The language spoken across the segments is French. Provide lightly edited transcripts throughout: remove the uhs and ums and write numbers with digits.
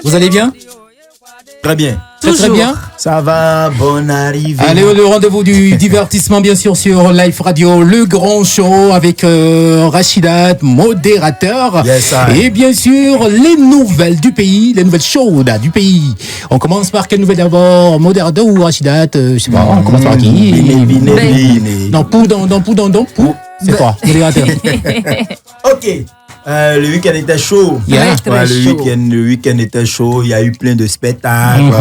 Vous allez bien? Très bien. Très bien. Ça va, bonne arrivée. Allez, le rendez-vous du divertissement, bien sûr, sur Life Radio, le grand show avec Rachidat, modérateur. Yes, et bien sûr, les nouvelles du pays, les nouvelles chaudes du pays. On commence par quelle nouvelle d'abord? Modérateur ou Rachidat? Je sais pas, on commence par qui? Non, Pou. C'est quoi? Modérateur. Ok. Le week-end était chaud. Yeah. Le week-end était chaud. Il y a eu plein de spectacles,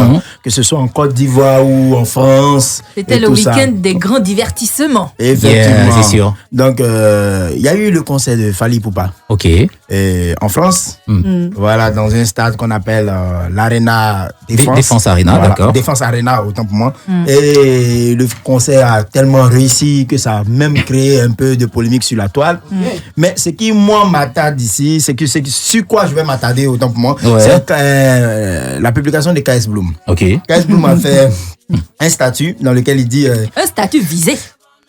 que ce soit en Côte d'Ivoire ou en France. C'était le week-end des grands divertissements. Effectivement. Yeah, c'est sûr. Donc, il y a eu le concert de Fally Ipupa. Ok. En France, voilà, dans un stade qu'on appelle l'Arena Défense. Défense Arena, voilà, d'accord. Défense Arena, autant pour moi. Et le concert a tellement réussi que ça a même créé un peu de polémique sur la toile. Mais ce qui, moi, m'attarde ici, c'est sur quoi je vais m'attarder, autant pour moi, c'est la publication de KS Bloom. Ok. KS Bloom a fait un statut dans lequel il dit... un statut visé.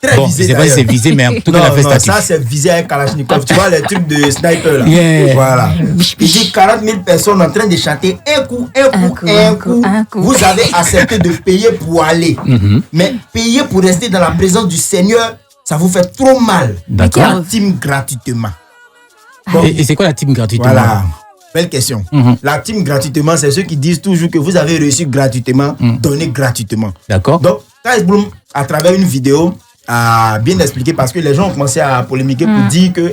Très visé. C'est vrai, c'est visé, mais en tout cas, il a fait statut. Ça, c'est visé avec Kalachnikov. Tu vois, les trucs de sniper, là. Yeah. Voilà. Il dit 40 000 personnes en train de chanter un coup. Vous avez accepté de payer pour aller. Mais payer pour rester dans la présence du Seigneur, ça vous fait trop mal. D'accord. La team gratuitement. Bon. Et c'est quoi la team gratuitement? Voilà. Belle question. La team gratuitement, c'est ceux qui disent toujours que vous avez reçu gratuitement, donné gratuitement. D'accord. Donc, KS Bloom, à travers une vidéo, a bien expliqué parce que les gens ont commencé à polémiquer pour dire que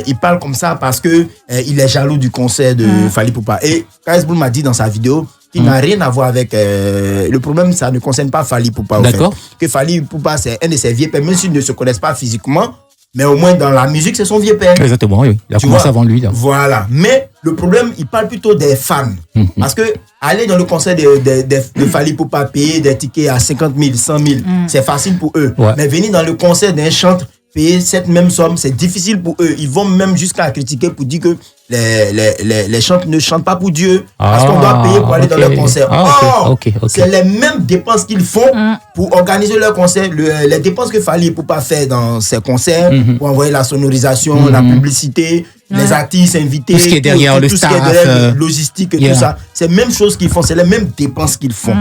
il parle comme ça parce que il est jaloux du concert de Fally Ipupa. Et KS Bloom a dit dans sa vidéo qu'il n'a rien à voir avec le problème, ça ne concerne pas Fally Ipupa. D'accord. Que Fally Ipupa, c'est un de ses vieux pères, même s'ils ne se connaissent pas physiquement, mais au moins dans la musique, c'est son vieux père. Exactement, oui. Il a commencé avant lui. Là. Voilà. Mais le problème, il parle plutôt des fans. Parce que aller dans le concert de Fally Ipupa, payer des tickets à 50 000, 100 000, c'est facile pour eux. Ouais. Mais venir dans le concert d'un chanteur, payer cette même somme, c'est difficile pour eux. Ils vont même jusqu'à critiquer pour dire que les chanteurs ne chantent pas pour Dieu. Parce qu'on doit payer pour aller dans leur concert. C'est les mêmes dépenses qu'ils font pour organiser leur concert. Les dépenses que Fally Ipupa fait dans ses concerts, pour envoyer la sonorisation, la publicité, les artistes invités, tout ce qui est derrière le staff, logistique et tout ça. C'est la même chose qu'ils font, c'est les mêmes dépenses qu'ils font.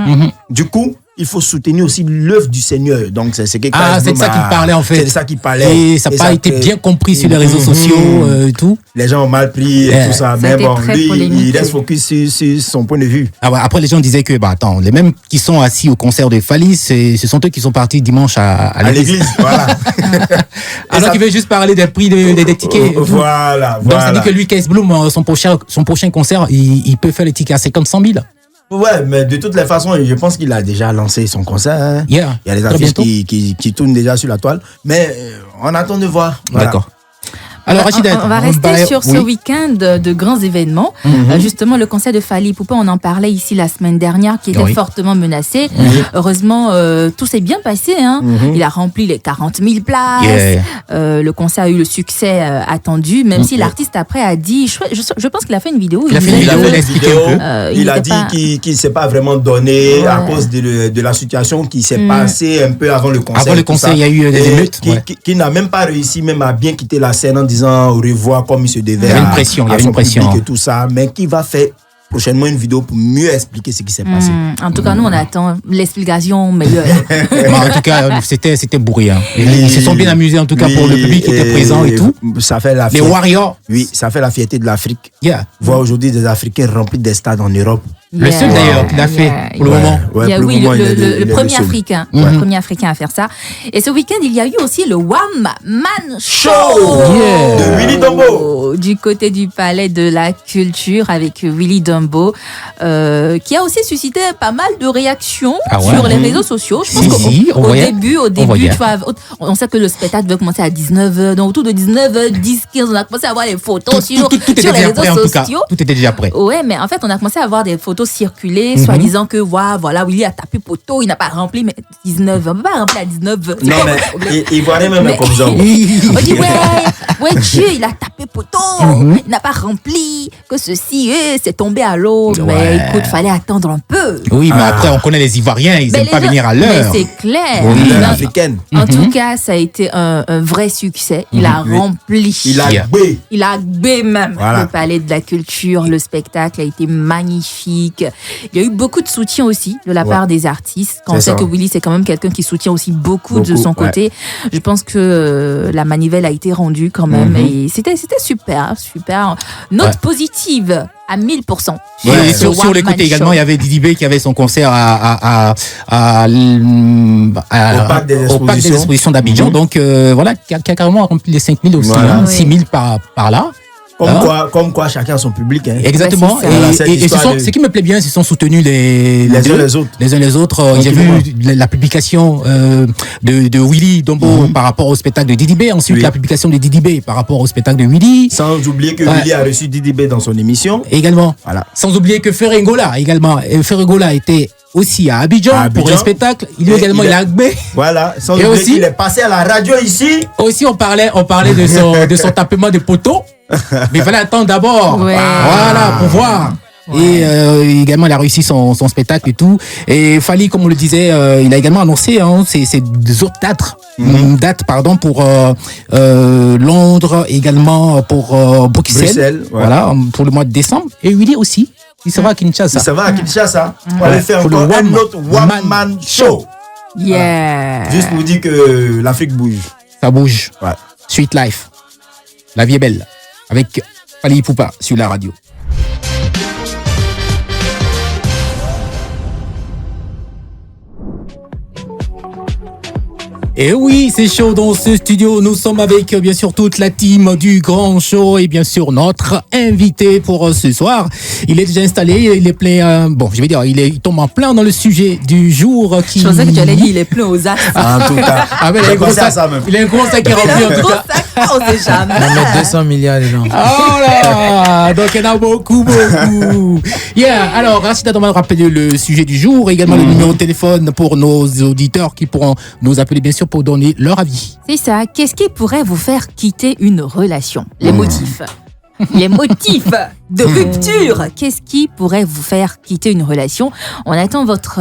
Du coup, il faut soutenir aussi l'œuvre du Seigneur. Donc, c'est que c'est de ça qu'il parlait en fait. C'est de ça qu'il parlait. Et ça n'a pas été bien compris sur les réseaux sociaux et tout. Les gens ont mal pris et tout ça. Mais bon, lui, il reste focus sur son point de vue. Après, les gens disaient que, attends, les mêmes qui sont assis au concert de Fally, ce sont eux qui sont partis dimanche à l'église. Voilà. Alors qu'il veut juste parler des prix des tickets. Voilà. Donc, ça dit que lui, KS Bloom, son prochain concert, il peut faire les tickets à 50, 100 000. Ouais, mais de toutes les façons, je pense qu'il a déjà lancé son concert. Hein. Il y a des affiches qui tournent déjà sur la toile. Mais on attend de voir. Voilà. D'accord. Alors, Rachidat, on va rester sur ce week-end de grands événements. Justement, le concert de Fally Ipupa, on en parlait ici la semaine dernière, qui était fortement menacé. Heureusement, tout s'est bien passé. Il a rempli les 40 000 places. Le concert a eu le succès attendu, même si l'artiste après a dit, je pense qu'il a fait une vidéo. Il a dit qu'il ne s'est pas vraiment donné à cause de la situation qui s'est passée un peu avant le concert. Avant le concert, il y a eu des émeutes. Qui n'a même pas réussi même à bien quitter la scène en disant au revoir comme il se devait. Il y avait une pression, et tout ça, mais qui va faire prochainement une vidéo pour mieux expliquer ce qui s'est passé. En tout cas, nous, on attend l'explication meilleure. En tout cas, c'était bourré. Ils se sont bien amusés, en tout cas, pour le public qui était présent et tout. Ça fait la fierté. Les Warriors. Oui, ça fait la fierté de l'Afrique. Voir aujourd'hui des Africains remplis des stades en Europe. Le seul d'ailleurs qu'il a fait pour le moment. Le premier Africain. Le premier Africain à faire ça. Et ce week-end, il y a eu aussi le One Man Show de Willy Dombo. Du côté du Palais de la Culture avec Willy Dombo, qui a aussi suscité pas mal de réactions sur les réseaux sociaux. Je pense qu'au début, tu vois, on sait que le spectacle devait commencer à 19h. Donc autour de 19h, 10, 15, on a commencé à voir les photos sur les réseaux sociaux. Tout était déjà prêt. Ouais, mais en fait, on a commencé à voir des photos circuler, soi-disant que voilà, Willy a tapé poteau, il n'a pas rempli, mais 19h, on ne peut pas remplir à 19h. Non, mais il voit même comme ça. On dit, ouais, Dieu, il a tapé poteau, il n'a pas rempli, que ceci c'est tombé à l'eau. Mais écoute, fallait attendre un peu. Oui, mais après, on connaît les Ivoiriens, ils n'aiment pas venir à l'heure. Mais c'est clair. L'heure africaine. En tout cas, ça a été un vrai succès. Il a rempli. Il a gbé même le palais de la culture. Le spectacle a été magnifique. Il y a eu beaucoup de soutien aussi de la part des artistes. Quand on sait que Willy, c'est quand même quelqu'un qui soutient aussi beaucoup de son côté. Je pense que la manivelle a été rendue quand même. Et c'était super. Note positive à 1000%. Sur le côté également, il y avait Didi B qui avait son concert au Parc des Expositions d'Abidjan. Donc voilà, qui a carrément rempli les 5000 aussi, 6000 par là. Comme quoi, chacun a son public. Hein. Exactement. Et ce qui me plaît bien, c'est qu'ils sont soutenus les uns les autres. J'ai vu la publication de Willy Dombo par rapport au spectacle de Didi B. Ensuite, la publication de Didi B par rapport au spectacle de Willy. Sans oublier que Willy a reçu Didi B dans son émission. Également. Voilà. Sans oublier que Ferregola également. Ferregola était aussi à Abidjan pour un spectacle. Il a Agbé. Voilà. Sans oublier qu'il est passé à la radio ici. Aussi, on parlait de son tapement de poteau. Mais il fallait attendre d'abord. Voilà, pour voir. Et également, il a réussi son spectacle et tout. Et Fally, comme on le disait, il a également annoncé ces autres dates pour Londres, également pour Bruxelles. Voilà, pour le mois de décembre. Et Willy aussi. Il sera à Kinshasa. On va faire encore un autre one-man show. Yeah. Juste pour dire que l'Afrique bouge. Ça bouge. Ouais. Sweet Life. La vie est belle. Avec Fally Ipupa sur la radio. Et oui, c'est chaud dans ce studio. Nous sommes avec bien sûr toute la team du Grand Show et bien sûr notre invité pour ce soir. Il est déjà installé, il est plein. Il tombe en plein dans le sujet du jour. Je pensais que tu allais dire il est plein aux as. En tout cas, il a un gros sac qui est rempli en tout cas. On sait jamais. On va mettre 200 milliards dedans. Oh là, donc il y en a beaucoup. Yeah. Alors Rachida, on va rappeler le sujet du jour, également le numéro de téléphone pour nos auditeurs qui pourront nous appeler bien sûr pour donner leur avis. C'est ça. Qu'est-ce qui pourrait vous faire quitter une relation? Les motifs. Les motifs de rupture. Qu'est-ce qui pourrait vous faire quitter une relation? On attend votre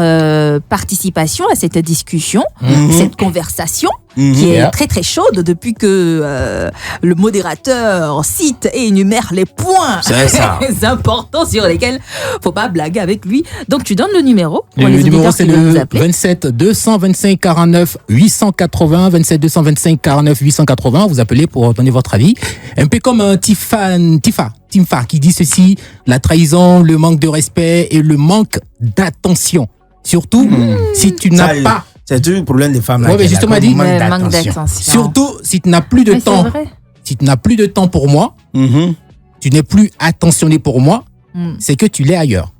participation à cette discussion, cette conversation qui est très très chaude depuis que le modérateur cite et énumère les points très importants sur lesquels faut pas blaguer avec lui. Donc tu donnes le numéro pour les auditeurs qui veulent nous appeler. 27 225 49 880, 27 225 49 880. Vous appelez pour donner votre avis. Un peu comme Timfa qui dit ceci: la trahison, le manque de respect et le manque d'attention. Surtout si tu n'as pas. C'est tout le problème des femmes. Oui, mais justement, dit manque d'attention. Surtout si tu n'as plus de temps. Si tu n'as plus de temps pour moi, tu n'es plus attentionné pour moi, c'est que tu l'es ailleurs.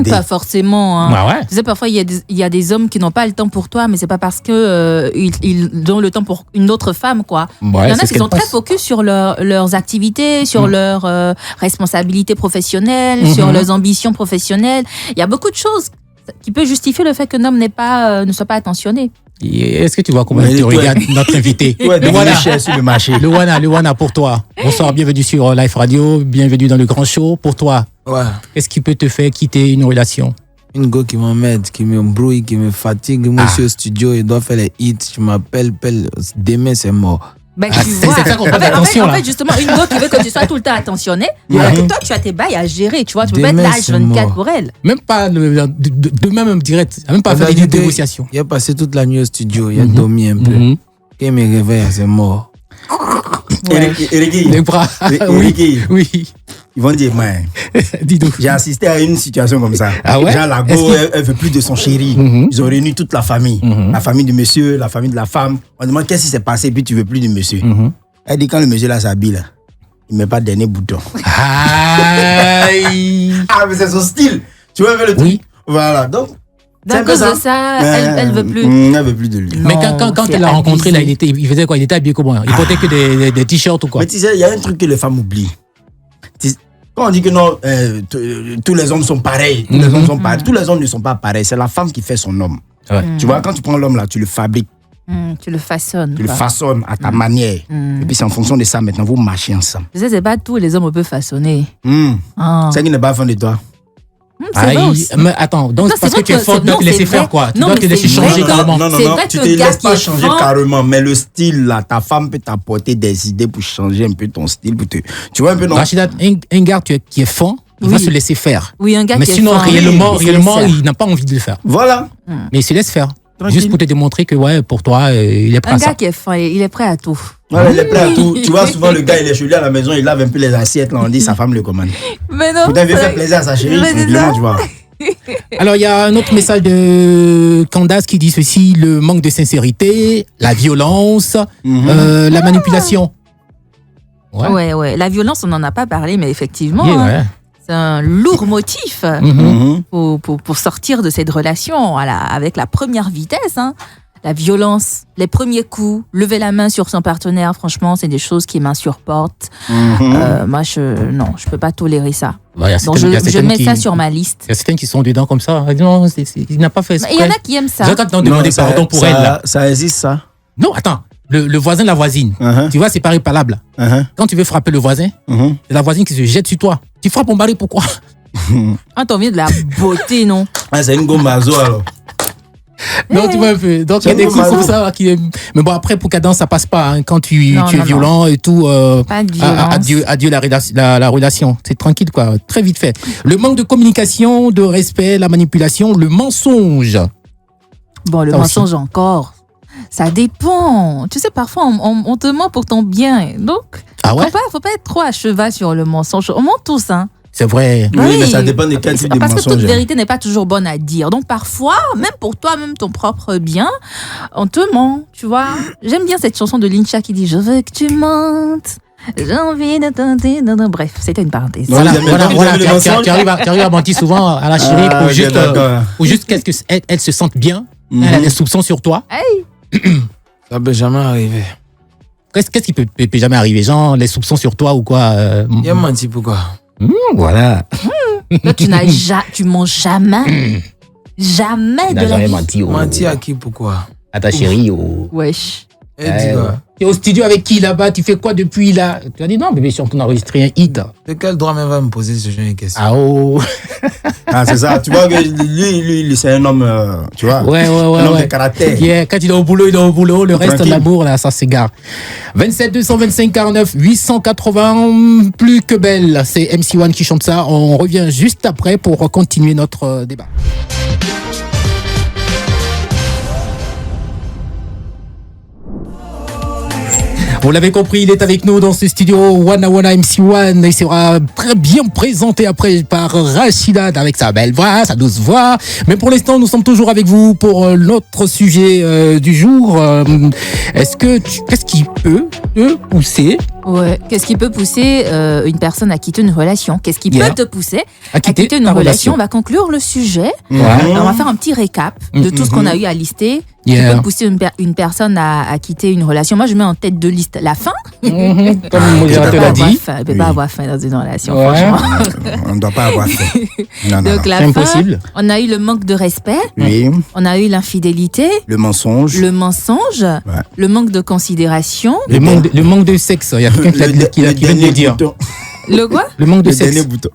Pas forcément. Hein. Ouais. Tu sais, parfois, il y a des hommes qui n'ont pas le temps pour toi, mais c'est pas parce que ils ont le temps pour une autre femme, quoi. Ouais, il y en a qui sont très focus sur leurs activités, sur leurs responsabilités professionnelles, sur leurs ambitions professionnelles. Il y a beaucoup de choses qui peuvent justifier le fait qu'un homme ne soit pas attentionné. Est-ce que tu vois comment tu regardes notre invité? Luana pour toi. Bonsoir, bienvenue sur Life Radio, bienvenue dans le Grand Show. Pour toi, qu'est-ce qui peut te faire quitter une relation? Une go qui m'emmène, qui me brouille, qui me fatigue. Moi, je suis au studio, il doit faire les hits. Je m'appelle, demain c'est mort. Ben, tu vois. C'est ça qu'on fait attention, en fait, justement, une go qui veut que tu sois tout le temps attentionné, alors que toi, tu as tes bails à gérer, tu vois. Tu peux pas être là H24 pour elle. Même pas demain même direct, même pas faire des négociations. Il a passé toute la nuit au studio, il a dormi un peu. Quand il me réveille, c'est mort. Les bras. Oui. Ils vont dire, man, j'ai assisté à une situation comme ça. Ah ouais? Genre, la go, elle veut plus de son chéri. Ils ont réuni toute la famille. La famille du monsieur, la famille de la femme. On demande qu'est-ce qui s'est passé, puis tu veux plus du monsieur. Elle dit, quand le monsieur là s'habille, là, il met pas de dernier bouton. Aïe. Mais c'est son style. Tu vois le truc? Oui. Voilà, donc. À cause de ça, elle veut plus. Elle veut plus de lui. Mais quand elle l'a rencontré, là, il faisait quoi? Il était habillé comment? Il portait que des t-shirts ou quoi? Mais tu sais, il y a un truc que les femmes oublient. Quand on dit que non, tous les hommes sont pareils, tous les hommes ne sont pas pareils, c'est la femme qui fait son homme. Tu vois, quand tu prends l'homme là, tu le fabriques. Tu le façonnes. Tu le façonnes à ta manière. Et puis c'est en fonction de ça, maintenant, vous marchez ensemble. Je sais, c'est pas tous les hommes peuvent façonner. C'est qui n'est pas fan de toi. C'est vrai aussi. Mais attends, donc Non, parce c'est que tu es vrai forte, que- tu non, dois te laisser c'est faire vrai. quoi. Tu Non, dois mais te laisser c'est changer vrai que- carrément. Non, C'est vrai tu que te le gars laisses qui pas est changer franc- carrément, mais le style, là, ta femme peut t'apporter des idées pour changer un peu ton style. Tu vois un peu, non? Rachida, un gars qui est fin, il va Oui. se laisser faire. Oui, un gars Mais qui sinon, est fin, réellement, il se laisse faire. il n'a pas envie de le faire. Voilà. Mais il se laisse faire. Tranquille. Juste pour te démontrer que, ouais, pour toi, il est prêt Un à ça. gars qui est fin, il est prêt à tout. Voilà, il est prêt à tout. Tu vois, souvent, le gars, il est chez lui à la maison, il lave un peu les assiettes, là, on dit, sa femme le commande. Mais non. Pourtant, il veut c'est- faire plaisir à sa chérie, Mais c'est simplement, ça. tu vois. Alors, il y a un autre message de Candace qui dit ceci, le manque de sincérité, la violence, la manipulation. Ouais. La violence, on n'en a pas parlé, mais effectivement, Yeah, hein, ouais. c'est un lourd motif Mhm. pour sortir de cette relation avec la première vitesse. Hein. La violence, les premiers coups, lever la main sur son partenaire, franchement, c'est des choses qui m'insupportent. Moi, je peux pas tolérer ça. Ouais, il y a Donc, certaines- il y a je certaines mets qui- ça sur ma liste. Il y a certaines qui sont dedans comme ça. Non, il n'a pas fait Il y en a qui aiment ça. J'ai quand demandé pardon pour elle, là. Ça existe, ça. Non, attends. Le voisin, la voisine. Tu vois, c'est pas réparable. Quand tu veux frapper le voisin, c'est la voisine qui se jette sur toi. Tu frappes mon mari, pourquoi? Ah, t'as envie de la beauté, non? Ah, c'est une gommazo, alors. Non, tu vois un peu. Donc, il y a des coups comme ça. Mais bon, après, pour Cadence, ça passe pas. Hein. Quand tu es violent et tout, Pas de violence. adieu la relation. C'est tranquille, quoi. Très vite fait. Le manque de communication, de respect, la manipulation, le mensonge. Bon, le Ça mensonge encore. Ça dépend. Tu sais, parfois, on te ment pour ton bien. Donc, Ah ouais? faut pas être trop à cheval sur le mensonge. On ment tous, hein. C'est vrai. Oui, mais ça dépend de quel type de Parce que mensonge. toute vérité n'est pas toujours bonne à dire. Donc, parfois, même pour toi, même ton propre bien, on te ment, tu vois. J'aime bien cette chanson de Lincha qui dit « Je veux que tu mentes. J'ai envie de tenter. » Bref, c'était une parenthèse. Voilà. Voilà. le Tu mensonge? arrives à mentir souvent à la chérie Ah, pour juste qu'elle se sente bien. Elle a des soupçons sur toi. Ça peut jamais arriver. Qu'est-ce qui peut jamais arriver? Genre, les soupçons sur toi ou quoi? Il a menti pourquoi? Voilà. Là, tu mens jamais. Jamais de la jamais vie. menti. Menti à qui pourquoi? À ta chérie. Au... Wesh. Elle dit quoi? Tu es au studio avec qui là-bas? Tu fais quoi depuis là? Tu as dit non, bébé, je suis en train d'enregistrer un hit. De quel droit même va me poser ce genre de questions? Ah oh. Ah, c'est ça. Tu vois que lui c'est un homme, tu vois. Ouais. Un homme de caractère. Yeah, quand il est au boulot, il est au boulot. Le reste de Tranquille. l'amour, là, ça s'égare. 27 225 49 880, plus que belle. C'est MC1 qui chante ça. On revient juste après pour continuer notre débat. Vous l'avez compris, il est avec nous dans ce studio Wana MC1. Il sera très bien présenté après par Rachida avec sa belle voix, sa douce voix. Mais pour l'instant, nous sommes toujours avec vous pour notre sujet du jour. Qu'est-ce qui peut te pousser Ouais. Qu'est-ce qui peut pousser une personne à quitter une relation? Qu'est-ce qui Yeah. peut te pousser à quitter une ta relation? On va conclure le sujet. Ouais. Alors, on va faire un petit récap de tout ce qu'on a eu à lister. Yeah. Qui peut pousser une personne à quitter une relation? Moi, je mets en tête de liste la faim. Comme le Elle modérateur peut l'a pas avoir dit. faim. Elle peut Oui. pas avoir faim dans une relation, Ouais. franchement. On ne doit pas avoir fait. Non. Donc, la C'est faim, impossible. on a eu le manque de respect, Oui, on a eu l'infidélité, le mensonge. le mensonge, le manque de considération. Le manque de sexe. Il y a quelqu'un qui vient de le dire. bouton. Le quoi? Le manque de Le dernier sexe. bouton.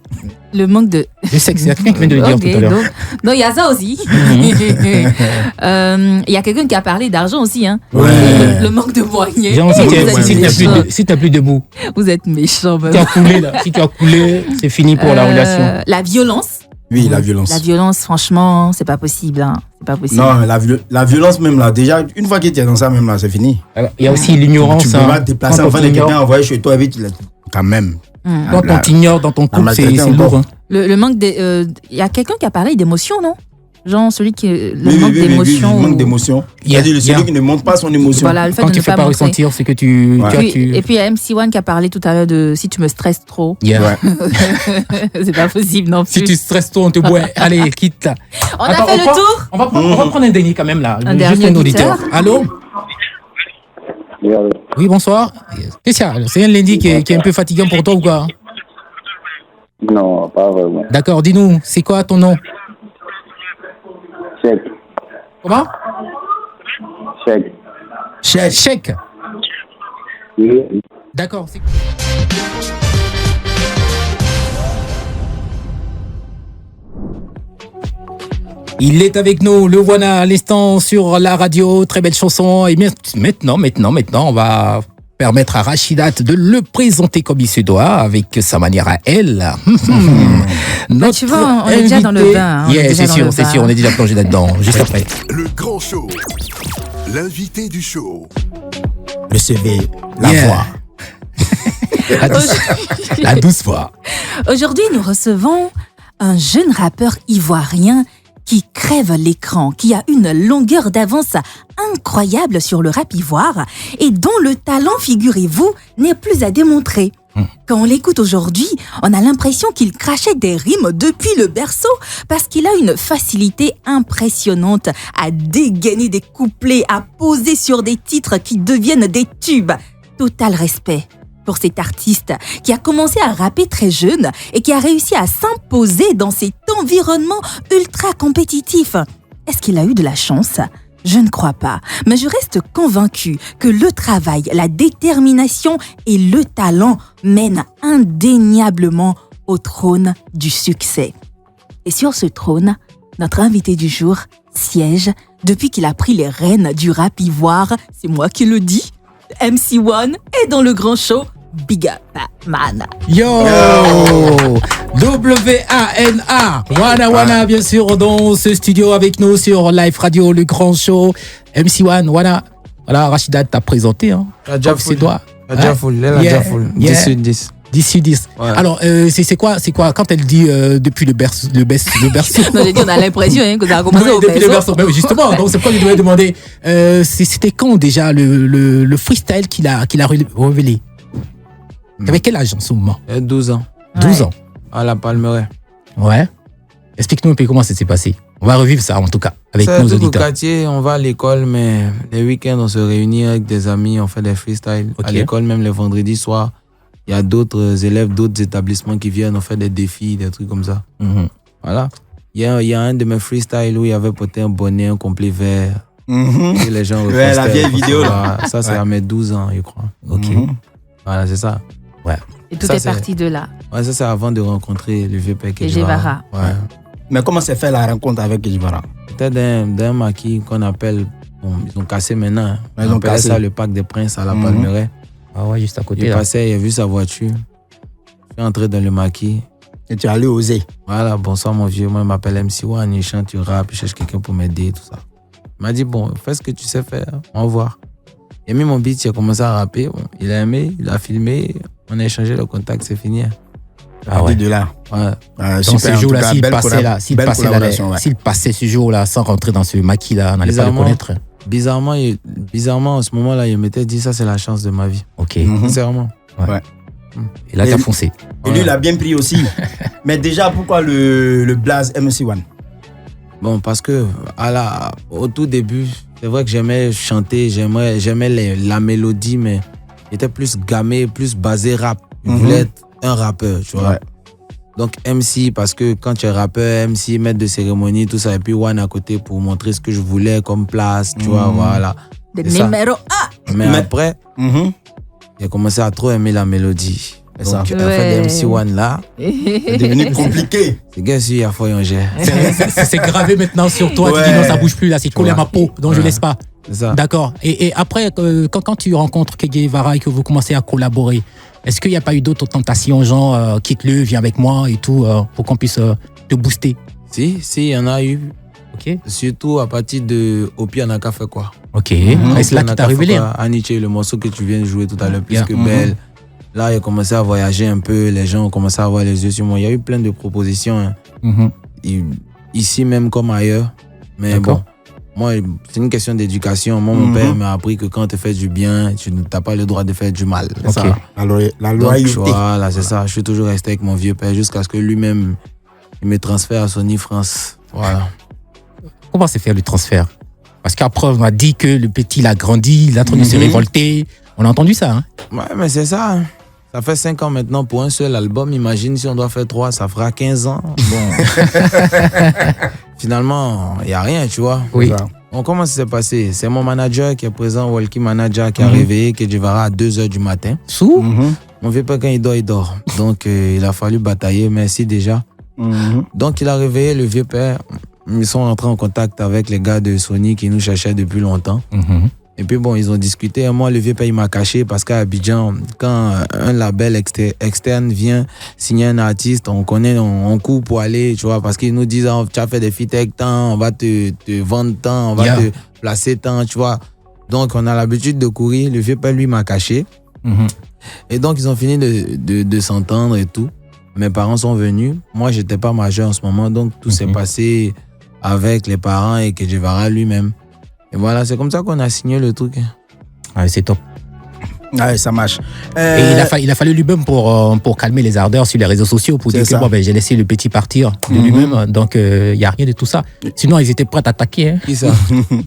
Le manque de... Le sexe. Il y a quelqu'un qui vient de le dire Ok, tout à l'heure. donc, il y a ça aussi. Il y a quelqu'un qui a parlé d'argent aussi. Hein. Ouais. Le manque de moyens. Genre, Vous êtes méchants. si t'as plus debout, Vous êtes méchants. si tu as coulé là, si tu as coulé, c'est fini pour la relation. La violence. Oui, la violence. La violence, franchement, c'est pas possible. Hein. C'est pas possible. Non, la violence même là, déjà, une fois que tu es dans ça même là, c'est fini. Alors, il y a aussi l'ignorance. Tu peux pas te déplacer Quand en on face de quelqu'un, t'ignore- envoyer chez toi, vite, quand même. Quand on t'ignore dans ton couple, c'est lourd. Hein. Le manque de... Il y a quelqu'un qui a parlé d'émotion, non? Genre celui qui... Le Oui, manque oui, d'émotion. le manque d'émotion. C'est-à-dire celui qui ne montre pas son émotion. Voilà, le fait Quand de tu ne fais pas pas montrer. ressentir, c'est que tu... Ouais. tu vois, Et puis il y a MC1 qui a parlé tout à l'heure de si tu me stresses trop. Yeah. Ouais. C'est pas possible non plus. Si tu stresses trop, on te boit. Allez, quitte. On Attends, a fait le prend- tour. On va prendre un dernier quand même là. Un Juste dernier un auditeur. auditeur. Allô? Oui, bonsoir. Qu'est-ce qu'il y a? C'est un lundi qui est un peu fatigant pour toi ou quoi? Non, pas vraiment. D'accord, dis-nous, c'est quoi ton nom? Chèque, Comment? chèque. Chèque. Oui. D'accord. Il est avec nous, le voilà à l'instant sur la radio, très belle chanson. Et bien, maintenant, on va permettre à Rachidat de le présenter comme il se doit, avec sa manière à elle. Tu vois, on est déjà dans le bain. C'est sûr, on est déjà plongé là-dedans, juste après. Le grand show, l'invité du show. Le CV, la voix. La douce voix. Aujourd'hui, nous recevons un jeune rappeur ivoirien qui crève l'écran, qui a une longueur d'avance incroyable sur le rap ivoire et dont le talent, figurez-vous, n'est plus à démontrer. Quand on l'écoute aujourd'hui, on a l'impression qu'il crachait des rimes depuis le berceau parce qu'il a une facilité impressionnante à dégainer des couplets, à poser sur des titres qui deviennent des tubes. Total respect pour cet artiste qui a commencé à rapper très jeune et qui a réussi à s'imposer dans cet environnement ultra compétitif. Est-ce qu'il a eu de la chance ? Je ne crois pas, mais je reste convaincue que le travail, la détermination et le talent mènent indéniablement au trône du succès. Et sur ce trône, notre invité du jour siège depuis qu'il a pris les rênes du rap ivoire, c'est moi qui le dis, MC1 est dans le grand show Big Up Man. Yo W-A-N-A Wana, bien sûr, dans ce studio avec nous sur Live Radio, le grand show. MC1, Wana. Voilà, Rachidat t'a présenté. Hein, déjà full. Déjà full. 10 sur 10. 10 sur 10. Ouais. Alors, c'est quoi quand elle dit depuis le berceau Non, j'ai dit, on a l'impression que ça a commencé au depuis le berceau. Mais justement, donc c'est pourquoi je devais demander, c'était quand déjà le freestyle qu'il a révélé? T'avais quel âge en ce moment? 12 ans. 12 ans. À la Palmeraie. Ouais. Explique-nous un peu comment ça s'est passé. On va revivre ça en tout cas avec nos auditeurs. Au quartier, on va à l'école, mais les week-ends, on se réunit avec des amis, on fait des freestyles. Okay. À l'école, même les vendredis soirs, il y a d'autres élèves, d'autres établissements qui viennent, on fait des défis, des trucs comme ça. Voilà. Il y a un de mes freestyles où il y avait porté un bonnet, un complet vert. Et les gens ouais, la vieille vidéo là. Ça, c'est à mes 12 ans, je crois. Ok. Voilà, c'est ça. Ouais. Et tout est parti de là. Ouais, ça, c'est avant de rencontrer le vieux père Kejivara. Ouais. Mais comment s'est fait la rencontre avec Kejivara? C'était d'un maquis qu'on appelle, bon, ils ont cassé maintenant. Ouais, ils ont cassé ça le Parc des Princes à la Palmeraie. Ah ouais, juste à côté. Il passait, il a vu sa voiture. Je suis entré dans le maquis. Et tu es allé oser. Voilà, bonsoir mon vieux. Moi, il m'appelle MC1, il chante, il rappe, il cherche quelqu'un pour m'aider, tout ça. Il m'a dit, bon, fais ce que tu sais faire, on va voir. Il a mis mon beat, il a commencé à rapper. Bon, il a aimé, il a filmé, on a échangé le contact, c'est fini. Ah ouais. De là. Ouais. Dans ce jour-là, s'il passait ce jour-là sans rentrer dans ce maquis-là, on n'allait pas le connaître. Bizarrement, en ce moment-là, il m'était dit, ça, c'est la chance de ma vie. Ok. Sincèrement. Ouais. Et là, t'as foncé. Et lui, il a bien pris aussi. Mais déjà, pourquoi le blaze MC1? Bon, parce que au tout début, c'est vrai que j'aimais chanter, j'aimais la mélodie, mais j'étais plus gamé, plus basé rap. Je voulais être un rappeur, tu vois. Ouais. Donc MC, parce que quand tu es rappeur, MC, maître de cérémonie, tout ça, et puis One à côté pour montrer ce que je voulais comme place, tu vois, voilà. Le numéro 1. Mais après, j'ai commencé à trop aimer la mélodie. Et donc, en fait, de MC1 là, c'est devenu compliqué. C'est gars si il y a Foyongère. C'est gravé maintenant sur toi. Ouais. Tu dis non, ça bouge plus là, c'est collé à ma peau, donc je laisse pas. C'est ça. D'accord. Et après, quand tu rencontres Kejivara et que vous commencez à collaborer, est-ce qu'il n'y a pas eu d'autres tentations, genre quitte-le, viens avec moi et tout, pour qu'on puisse te booster? Si, il y en a eu. Ok. Surtout à partir de Opi Anaka fait quoi. Ok. Et c'est là qu'il t'a révélé. Aniche, le morceau que tu viens de jouer tout à l'heure, plus que belle. Là, il a commencé à voyager un peu, les gens ont commencé à avoir les yeux sur moi. Il y a eu plein de propositions, ici même comme ailleurs. Mais bon, moi, c'est une question d'éducation. Moi, mon père m'a appris que quand tu fais du bien, tu n'as pas le droit de faire du mal. Okay. Ça. La loyauté. Voilà, c'est ça. Je suis toujours resté avec mon vieux père jusqu'à ce que lui-même, il me transfère à Sony France. Voilà. Comment c'est faire le transfert? Parce qu'après, on m'a dit que le petit, il a grandi, il a en train de se révolter. On a entendu ça, hein? Ouais, mais c'est ça, hein. Ça fait 5 ans maintenant pour un seul album. Imagine si on doit faire 3, ça fera 15 ans. Bon. Finalement, il n'y a rien, tu vois. Oui. Bon, comment ça s'est passé? C'est mon manager qui est présent, Walkie Manager, qui a réveillé Ke Guevara à 2h du matin. Mon vieux père, quand il dort. Donc, il a fallu batailler. Merci déjà. Donc, il a réveillé le vieux père. Ils sont rentrés en contact avec les gars de Sony qui nous cherchaient depuis longtemps. Et puis bon, ils ont discuté. Moi, le vieux père, il m'a caché parce qu'à Abidjan, quand un label externe vient signer un artiste, on connaît, on court pour aller, tu vois, parce qu'ils nous disent, tu as fait des feats avec tant, on va te vendre tant, on va te placer tant, tu vois. Donc, on a l'habitude de courir. Le vieux père, lui, m'a caché. Et donc, ils ont fini de s'entendre et tout. Mes parents sont venus. Moi, j'étais pas majeur en ce moment, donc tout s'est passé avec les parents et Ke Guevara lui-même. Et voilà, c'est comme ça qu'on a signé le truc. Ouais, c'est top. Ouais, ça marche. Et il a fallu lui-même pour calmer les ardeurs sur les réseaux sociaux, pour dire que bon, ben, j'ai laissé le petit partir de lui-même, donc il n'y a rien de tout ça. Sinon, ils étaient prêts à t'attaquer. Hein. Qui ça?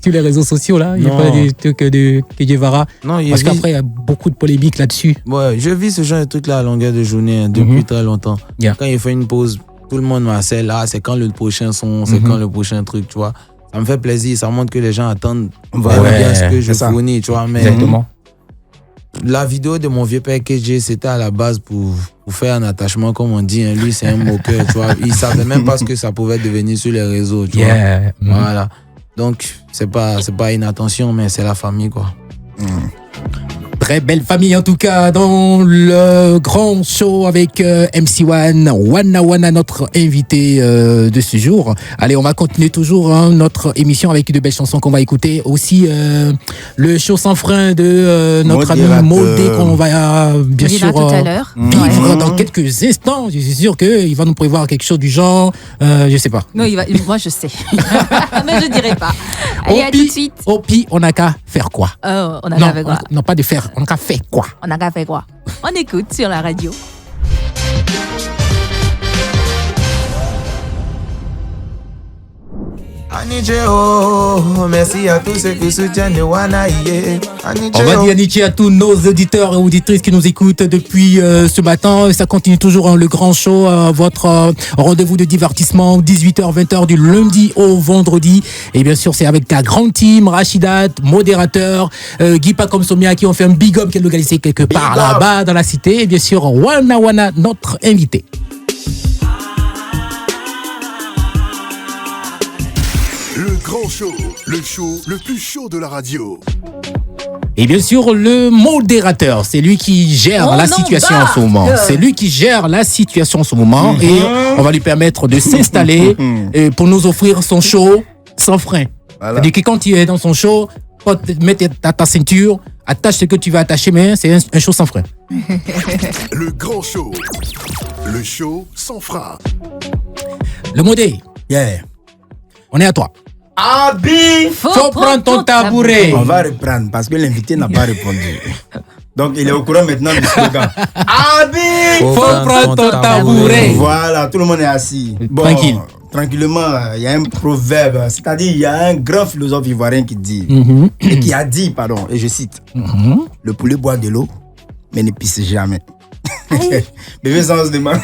Sur les réseaux sociaux, là, il n'y a pas de trucs de Ke Guevara. Non, parce qu'après, il y a beaucoup de polémiques là-dessus. Ouais, je vis ce genre de trucs-là à longueur de journée depuis très longtemps. Quand il fait une pause, tout le monde m'asselle. Ah, c'est quand le prochain son, c'est quand le prochain truc, tu vois. Ça me fait plaisir, ça montre que les gens attendent bien ce que je fournis, tu vois. Mais exactement. La vidéo de mon vieux père KG, c'était à la base pour faire un attachement, comme on dit. Hein. Lui, c'est un moqueur, tu vois. Il savait même pas ce que ça pouvait devenir sur les réseaux, tu vois. Voilà. Donc, c'est pas une attention, mais c'est la famille, quoi. Très belle famille en tout cas dans le grand show avec MC1, Wana, notre invité de ce jour. Allez, on va continuer toujours notre émission avec de belles chansons qu'on va écouter. Aussi le show sans frein de notre ami Modé qu'on va bien sûr tout à l'heure. vivre dans quelques instants. Je suis sûr qu'il va nous prévoir quelque chose du genre, je sais pas. Non, moi je sais. Mais je dirais pas. Allez, à tout de suite. Opi, on n'a qu'à faire quoi? On a qu'à faire quoi? Non, pas de faire. On a qu'à faire quoi? On a qu'à faire quoi? On écoute sur la radio. Merci à tous ceux qui soutiennent Wana. On va dire amitié à tous nos auditeurs et auditrices qui nous écoutent depuis ce matin. Ça continue toujours le grand show, votre rendez-vous de divertissement 18h, 20h du lundi au vendredi. Et bien sûr, c'est avec ta grande team, Rachidat, modérateur, Guy Pacom Somia qui ont fait un big up qui est localisé quelque part là-bas dans la cité. Et bien sûr, Wana, notre invité. Le grand show, le show le plus chaud de la radio. Et bien sûr, le modérateur, c'est lui qui gère la situation en ce moment. C'est lui qui gère la situation en ce moment. Et on va lui permettre de s'installer pour nous offrir son show sans frein. Voilà. C'est-à-dire que quand tu es dans son show, mets ta ceinture, attache ce que tu vas attacher, mais c'est un show sans frein. Le grand show, le show sans frein. Le modé, on est à toi. Abi, faut prendre ton tabouret. On va reprendre parce que l'invité n'a pas répondu. Donc il est au courant maintenant du slogan. Abi, faut prendre ton tabouret. Voilà, tout le monde est assis. Bon, tranquille. Tranquillement, il y a un proverbe, c'est-à-dire il y a un grand philosophe ivoirien qui dit, et qui a dit, pardon, et je cite, le poulet boit de l'eau, mais ne pisse jamais. Bébé sans demande.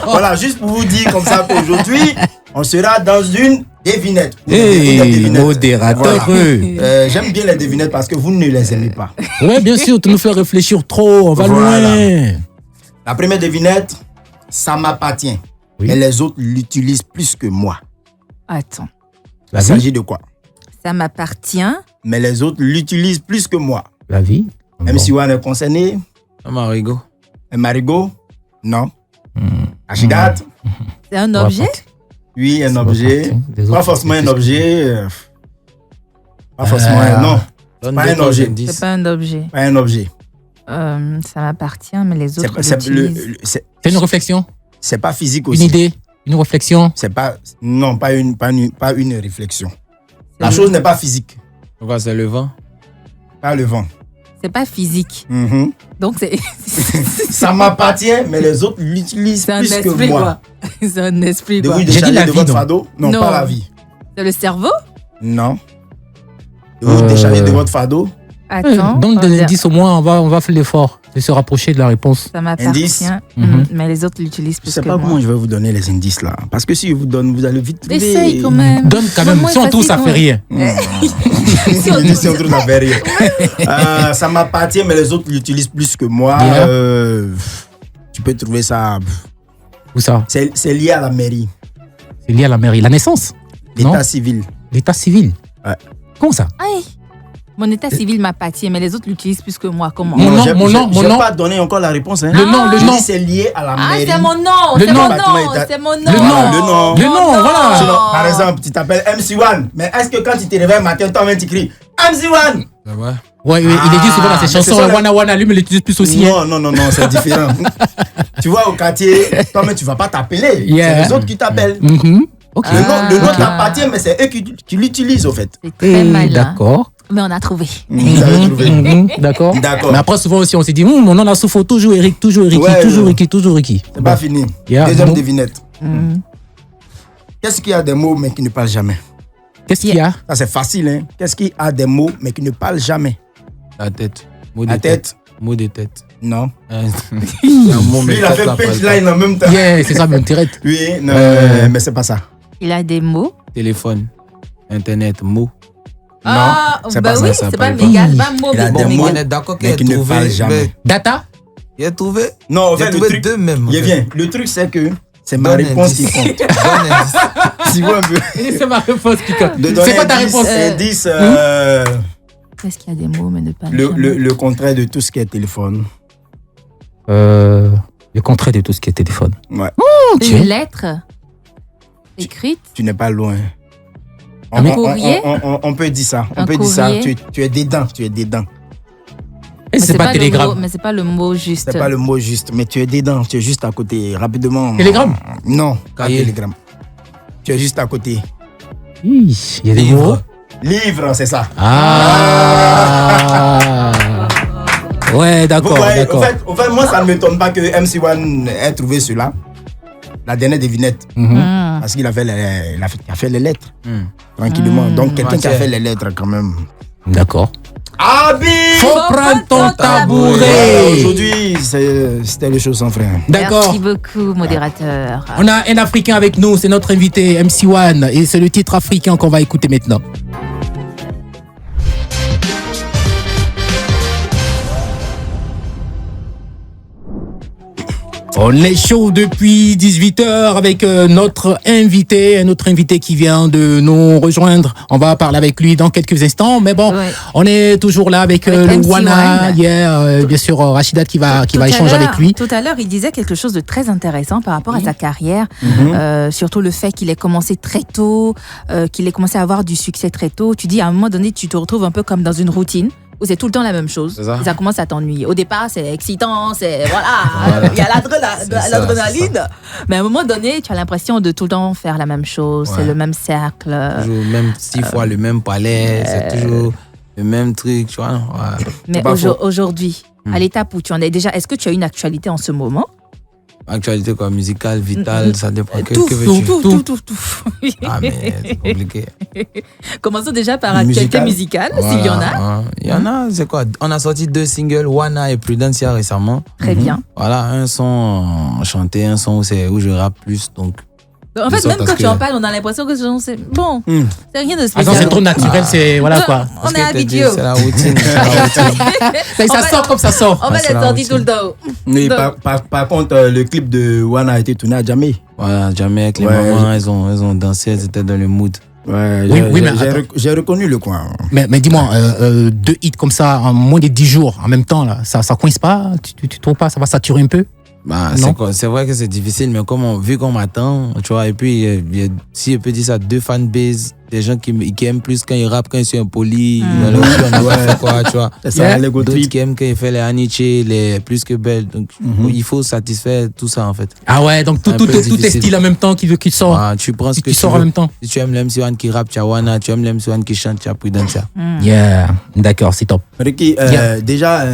Voilà, juste pour vous dire comme ça qu'aujourd'hui, on sera dans une devinette. Modérateur. Voilà. J'aime bien les devinettes parce que vous ne les aimez pas. Ouais, bien sûr, tu nous fais réfléchir trop, on va loin. La première devinette, ça m'appartient. Mais les autres l'utilisent plus que moi. Attends. Il s'agit de quoi? Ça m'appartient. Mais les autres l'utilisent plus que moi. La vie. MC1 est concerné. Un marigot. Un marigot? Non. Rachidat? C'est un objet? Oui, un objet. Pas forcément un objet. Pas forcément non. Pas un objet. C'est pas un objet. Pas un objet. Ça m'appartient, mais les autres c'est une réflexion? C'est pas physique aussi. Une idée? Une réflexion? C'est pas... Non, pas une réflexion. La chose n'est pas physique. C'est le vent? Pas le vent. C'est pas physique. Donc c'est... Ça m'appartient, mais les autres l'utilisent plus que moi. C'est un esprit, de quoi. vous décharger de votre fardeau? Non, pas la vie. C'est le cerveau? Non. De vous décharger de votre fardeau? Attends. Donne des indices au moins, on va faire l'effort. de se rapprocher de la réponse. Ça m'appartient, mais les autres l'utilisent plus que moi. Je sais pas comment je vais vous donner les indices là. Parce que si je vous donne, vous allez vite trouver. Essaye quand même. Donne quand même. Si on trouve, ça fait rien. Si on trouve, ça fait rien. Ça m'appartient, mais les autres l'utilisent plus que moi. Tu peux trouver ça. Où ça? C'est lié à la mairie. C'est lié à la mairie. La naissance? L'état civil. L'état civil? Ouais. Comment ça? Aïe. Mon état civil m'appartient, mais les autres l'utilisent plus que moi. Comment? Mon nom. Je vais pas donner encore la réponse. Hein. Le nom. C'est lié à la mairie. Ah, c'est mon nom. Le nom. C'est mon nom. Le nom, voilà. Sinon, par exemple, tu t'appelles MC1, mais est-ce que quand tu te réveilles matin, toi-même tu cries MC1? Ouais, il est dit souvent dans ses chansons, Wana, lui, mais l'utilise plus aussi. Non, c'est différent. Tu vois, au quartier, toi-même, tu vas pas t'appeler. C'est les autres qui t'appellent. Okay. Le nom t'appartient, mais c'est eux qui l'utilisent, au fait. C'est très malin. D'accord. Mais on a trouvé. Vous avez trouvé. D'accord. Mais après, souvent aussi, on s'est dit, mon nom là souffre toujours Eric, toujours Ricky. C'est pas fini. Deuxième devinette. Qu'est-ce qu'il y a des mots, mais qui ne parlent jamais? Qu'est-ce qu'il y a? Ça, c'est facile, hein. Qu'est-ce qui a des mots, mais qui ne parlent jamais? La tête. La tête. Mot de tête. Non. Lui, il a fait punchline en même temps. Yeah, c'est ça, mon tirette. Oui, non, mais c'est pas ça. Il a des mots. Téléphone. Internet. Mots. Ah, c'est bah pas oui, ça, c'est pas mégal. Pas mot, il a des mots, on est d'accord qu'il mais a qui ne parlent trouvé. jamais. Data? Il a trouvé. Non, en il a fait, trouvé le truc, deux même. Il vient. Le truc, c'est que c'est ma réponse qui compte. Si vous un peu. C'est ma réponse qui compte. C'est quoi ta réponse? Indice. Qu'est-ce qu'il y a des mots, mais ne pas le contraire de tout ce qui est téléphone. Le contraire de tout ce qui est téléphone. Ouais. Une lettre écrite. Tu n'es pas loin. Un courrier. On peut dire ça. Un On peut dire ça. courrier. Tu es dedans. Tu es dedans. Et c'est pas télégramme. Mais c'est pas le mot juste. C'est pas le mot juste, mais tu es dedans. Tu es juste à côté. Rapidement. Télégramme? Non, pas Cahier. télégramme. Tu es juste à côté. Il y a des mots. Livre, c'est ça. Ah. Ouais, d'accord. En fait, moi, ça ne m'étonne pas que MC1 ait trouvé cela. La dernière devinette. Parce qu'il a fait les lettres. Tranquillement. Donc, quelqu'un qui a fait les lettres, quand même. D'accord. Abi! Faut prendre ton tabouret. Aujourd'hui, c'était le show sans frein. D'accord. Merci beaucoup, modérateur. On a un Africain avec nous, c'est notre invité MC1 et c'est le titre africain qu'on va écouter maintenant. On est chaud depuis 18h avec notre invité qui vient de nous rejoindre. On va parler avec lui dans quelques instants, mais bon, on est toujours là avec le Wana, bien sûr Rachida qui va échanger avec lui. Tout à l'heure, il disait quelque chose de très intéressant par rapport à sa carrière, surtout le fait qu'il ait commencé très tôt, qu'il ait commencé à avoir du succès très tôt. Tu dis à un moment donné, tu te retrouves un peu comme dans une routine. Où c'est tout le temps la même chose. Ça commence à t'ennuyer. Au départ, c'est excitant, il y a l'adrénaline. Mais à un moment donné, tu as l'impression de tout le temps faire la même chose. C'est le même cercle. Toujours même 6 fois le même palais, c'est toujours le même truc, tu vois. Mais aujourd'hui, à l'étape où tu en es déjà, est-ce que tu as une actualité en ce moment? Actualité quoi, musicale, vitale, ça dépend. Tout. Ah mais c'est compliqué. Commençons déjà par actualité musicale, s'il y en a. Il y en a, c'est quoi? On a sorti 2 singles, Wana et Prudencia récemment. Très bien. Voilà, un son chanté, un son où je rappe plus, donc. En fait, même quand tu en parles, on a l'impression que c'est bon. C'est rien de spécial. Ah non, c'est trop naturel, c'est voilà quoi. On est habitué. C'est la routine. Ça sort comme ça sort. On va les sortir tout le temps. Mais par contre, le clip de Wana a été tourné à Jamé. Voilà, Jamé avec les mamans, elles ont dansé, elles étaient dans le mood. Ouais, oui, mais j'ai reconnu le coin. Mais dis-moi, 2 hits comme ça en moins de 10 jours en même temps, là, ça coince pas? Tu trouves pas? Ça va saturer un peu? C'est vrai que c'est difficile, mais vu qu'on m'attend, tu vois, et puis si je peux dire ça, 2 fanbases, des gens qui aiment plus quand ils rappent, quand ils sont impolis, quoi, tu vois. C'est ça, les go d'autres trip. qui aiment quand ils font les Aniche, les plus que belles. Donc, il faut satisfaire tout ça, en fait. Ah ouais, donc tout est style en même temps qui sort. Tu prends ce que tu sors en même temps. Si tu aimes l'MC1 qui rappe, tu as Wana, tu aimes l'MC1 qui chante, tu as Prudencia. Yeah, d'accord, c'est top. Ricky, déjà,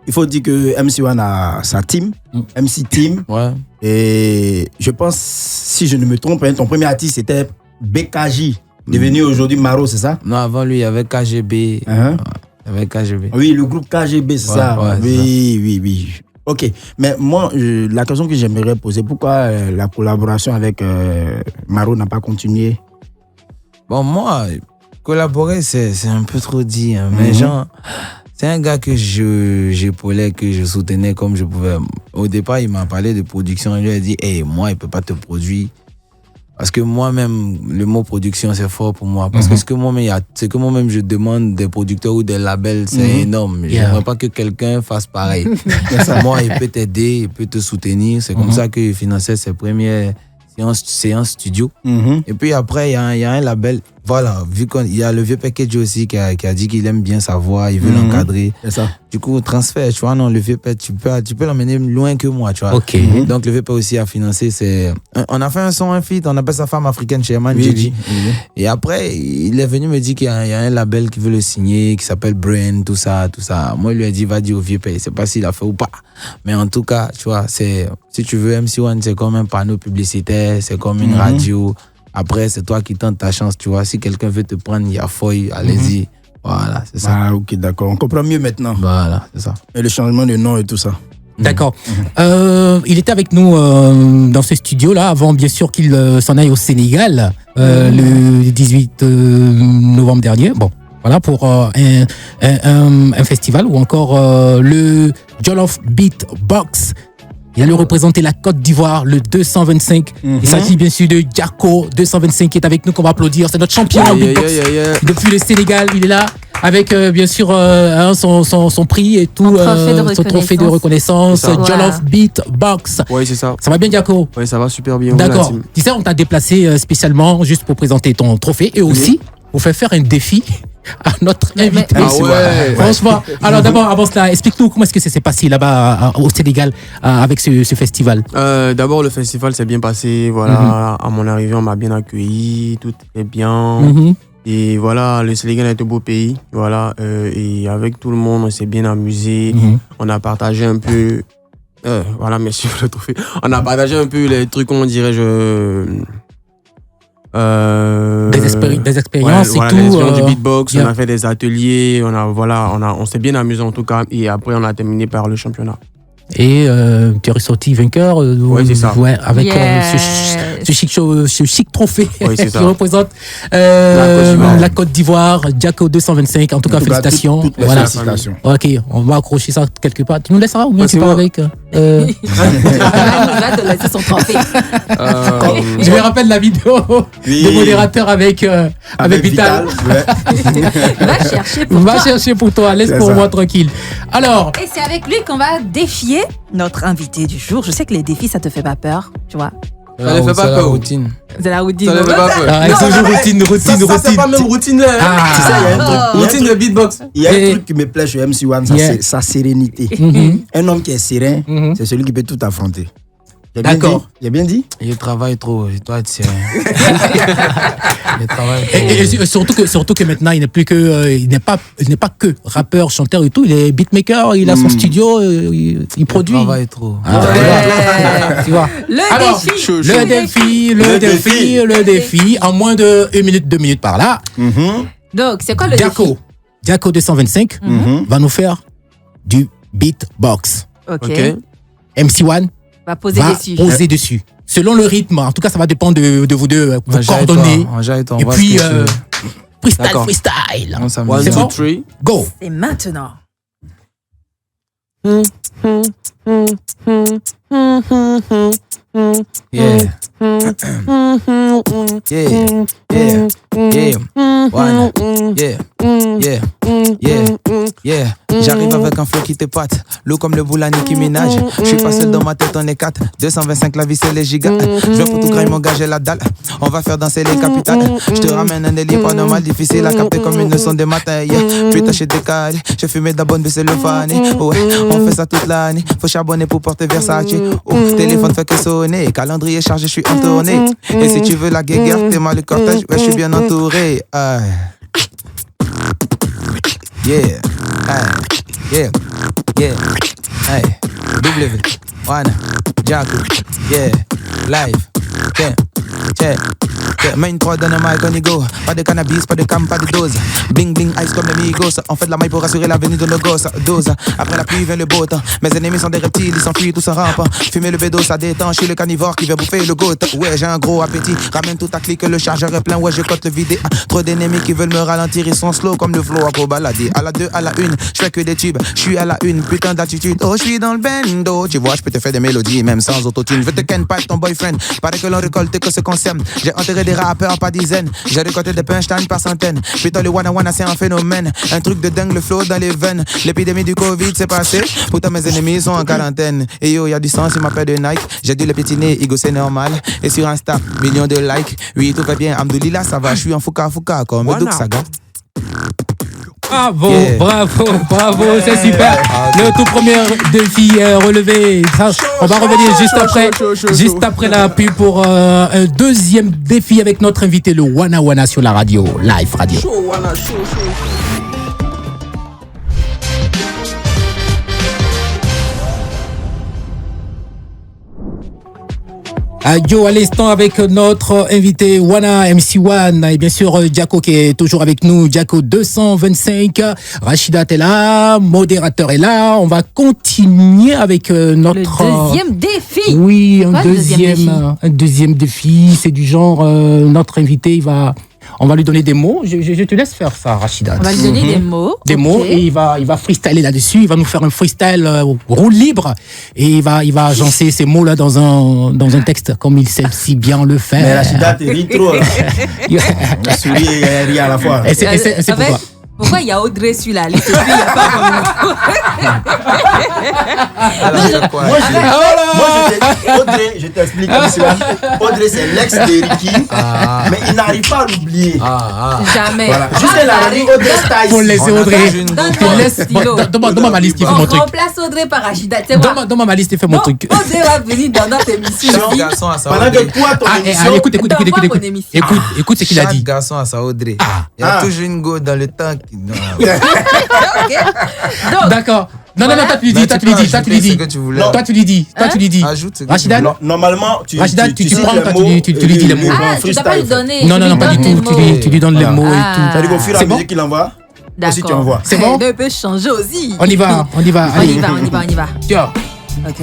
il faut dire que MC1 a sa team, MC Team. Ouais. Et je pense, si je ne me trompe, ton premier artiste c'était BKJ, devenu aujourd'hui Maro, c'est ça? Non, avant lui, il y avait KGB. Avec KGB. Oui, le groupe KGB, c'est ça. Ouais, Oui. Ok, mais moi, la question que j'aimerais poser, pourquoi la collaboration avec Maro n'a pas continué? Bon, moi, collaborer, c'est un peu trop dit. Hein, mais genre, c'est un gars que j'épaulais, que je soutenais comme je pouvais. Au départ, il m'a parlé de production. Il lui a dit, hey, moi, il peut pas te produire. Parce que moi-même, le mot production, c'est fort pour moi. Parce que ce que moi-même je demande des producteurs ou des labels, c'est énorme. J'aimerais pas que quelqu'un fasse pareil. Moi, il peut t'aider, il peut te soutenir. C'est comme ça qu'il finançait ses premières séances studio. Et puis après, il y a un label. Voilà, vu qu'il y a le vieux package aussi qui a dit qu'il aime bien sa voix, il veut l'encadrer. C'est ça. Du coup, transfert, tu vois, non, le vieux père, tu peux l'emmener loin que moi, tu vois. Ok. Donc, le vieux père aussi a financé. On a fait un feat, on appelle ça Femme africaine chez Herman Djidji. Et après, il est venu me dire qu'il y a un label qui veut le signer, qui s'appelle Brain, tout ça. Moi, il lui ai dit, va dire au vieux père. Je sais pas s'il a fait ou pas. Mais en tout cas, tu vois, si tu veux, MC1, c'est comme un panneau publicitaire, c'est comme une radio. Après, c'est toi qui tentes ta chance, tu vois. Si quelqu'un veut te prendre, il y a feuille, allez-y. Voilà, c'est ça. Ah, ok, d'accord. On comprend mieux maintenant. Voilà, c'est ça. Et le changement de nom et tout ça. D'accord. Il était avec nous dans ce studio-là, avant bien sûr qu'il s'en aille au Sénégal, le 18 novembre dernier. Bon, voilà, pour un festival ou encore le Jollof Beatbox. Il allait représenter la Côte d'Ivoire, le 225. Il s'agit bien sûr de Diako 225 qui est avec nous, qu'on va applaudir. C'est notre champion en beatbox. Depuis le Sénégal, il est là avec bien sûr son prix et tout, son trophée de reconnaissance. Jollof Beatbox. Oui, c'est ça. Ça va bien, Diako? Oui, ça va super bien. D'accord. Tu sais, on t'a déplacé spécialement juste pour présenter ton trophée et aussi pour faire un défi à notre invité. Ah ouais. Franchement. Alors d'abord, avant cela, explique-nous comment est-ce que ça s'est passé là-bas au Sénégal avec ce festival. D'abord, le festival s'est bien passé. Voilà, à mon arrivée, on m'a bien accueilli, tout est bien. Et voilà, le Sénégal est un beau pays. Voilà, et avec tout le monde, on s'est bien amusé. On a partagé un peu. Voilà, merci pour le trophée. On a partagé un peu les trucs, comment dirais-je. Des expériences et tout. Des expériences du beatbox, on a fait des ateliers, on s'est bien amusé en tout cas, et après on a terminé par le championnat. Et tu es ressorti vainqueur. Oui, c'est ça. Ouais, avec ce chic trophée qui représente la Côte d'Ivoire, Diako 225. En tout cas, félicitations. Voilà. Félicitations. Ok, on va accrocher ça quelque part. Tu nous laisseras ou bien tu pars avec Il va te laisser son trophée. Je me rappelle la vidéo des modérateurs avec Vital. Va chercher pour toi. Laisse pour moi tranquille. Alors. Et c'est avec lui qu'on va défier notre invité du jour. Je sais que les défis, ça te fait pas peur, tu vois. Ça ne fait pas peur. Routine. C'est la routine. Ça ne fait pas peur. C'est toujours routine. Ça, c'est pas même routine là. Tu sais, il y a un truc. Routine de beatbox. Il y a un truc qui me plaît chez MC1, c'est sa sérénité. Un homme qui est serein, c'est celui qui peut tout affronter. D'accord. J'ai bien dit? Il travaille trop, il doit être sérieux. Et surtout que maintenant, il n'est pas que rappeur, chanteur et tout. Il est beatmaker, il a son studio, il produit. Il travaille trop. Tu vois. Le défi. En moins de 1 minute, 2 minutes par là. Donc, c'est quoi le défi? Diako 225 va nous faire du beatbox. Ok. MC1 va poser dessus. Selon le rythme, en tout cas, ça va dépendre de vous deux, vous coordonnez. Et puis, freestyle. 1, 2, 3. Go. C'est maintenant. J'arrive avec un flow qui t'épate, l'eau comme le boulani qui ménage. Je suis pas seul dans ma tête, on est 4. 225 la vie c'est les gigas. Je viens pour tout grailler mon gage et la dalle. On va faire danser les capitales. Je te ramène un délire pas normal, difficile à capter comme une leçon de matin. Puis tâcher décalé, j'ai fumé d'abonne baisser le fané. Ouais, on fait ça toute l'année. Faut charbonner pour porter Versace. Téléphone fait que sonner, calendrier chargé, je suis en tournée. Et si tu veux la guéguerre, t'es mal le cortège, ouais, je suis bien entouré. Yeah, yeah, yeah, hey, W, One, Diako, yeah, live, check. Mets une prod dans le mic, on y go. Pas de cannabis, pas de cam, pas de dose. Bling bling, ice comme les migos. On fait de la maille pour assurer la venue de nos gosses. Dose, après la pluie vient le beau temps. Mes ennemis sont des reptiles, ils s'enfuient tous en rampant. Fumer le bédo, ça détend. Je suis le carnivore qui veut bouffer le goût. Ouais, j'ai un gros appétit. Ramène toute ta clique, le chargeur est plein. Ouais, je cote le vidé. Trop d'ennemis qui veulent me ralentir. Ils sont slow comme le flow à trop balader. À la 2, à la 1, je fais que des tubes. Je suis à la 1, putain d'attitude. Oh, je suis dans le bendo. Tu vois, je peux te faire des mélodies, même sans autotune. Je veux te ken pas ton boyfriend. Paraît que l'on récolte que ce qu'on sème. J'ai enterré des rappeurs par dizaines. J'ai récolté des punchlines par centaines. Putain, le wanna wanna, c'est un phénomène. Un truc de dingue, le flow dans les veines. L'épidémie du Covid, c'est passé. Pourtant, mes ennemis sont en quarantaine. Et yo, y'a du sens, il m'appelle de Nike. J'ai dû le pétiner, ego, c'est normal. Et sur Insta, millions de likes. Oui, tout va bien, Amdoulila, ça va. Je suis en fouka, comme Medouk Saga. Bravo, bravo, c'est super. Le tout premier défi relevé. On va revenir juste après la pub pour un deuxième défi avec notre invité, le Wana Wana sur la radio, live radio. Yo, à l'instant avec notre invité Wana MC1 et bien sûr Diako qui est toujours avec nous, Diako 225, Rachida est là, modérateur est là, on va continuer avec notre... Le deuxième défi. Oui, un deuxième défi, c'est du genre notre invité on va lui donner des mots. Je te laisse faire ça, Rachida. On va lui donner des mots. Des mots et il va freestyler là-dessus. Il va nous faire un freestyle roule libre et il va agencer ces mots-là dans un texte comme il sait si bien le faire. Mais Rachida, tu ris trop. La souris et rit à la fois. Et c'est pourquoi. Pourquoi il y a Audrey celui-là? Il n'y a pas Audrey, je t'explique comme cela. Audrey, c'est l'ex de Ricky, mais il n'arrive pas à l'oublier. Jamais. Voilà. Juste la vie, Audrey Styles. Faut laisser Audrey. Donne-moi ma liste, il fait mon truc. On remplace Audrey par Rachida. Donne-moi ma liste, il fait mon truc. Audrey va venir dans notre émission. Pendant que toi, ton émission. Écoute ce qu'il a dit. Chaque garçon a sa Audrey. Il y a toujours une go dans le temps. D'accord. Non, toi tu lui dis. Toi tu lui dis. Rachida, normalement, tu prends, tu lui dis les mots. Tu dois pas lui donner. Non, pas du tout. Tu lui donnes les mots et tout. C'est-à-dire qu'au fur et à mesure qu'il envoie, aussi tu envoies. C'est bon? Il peut changer aussi. On y va. On y va. Tiens. Ok.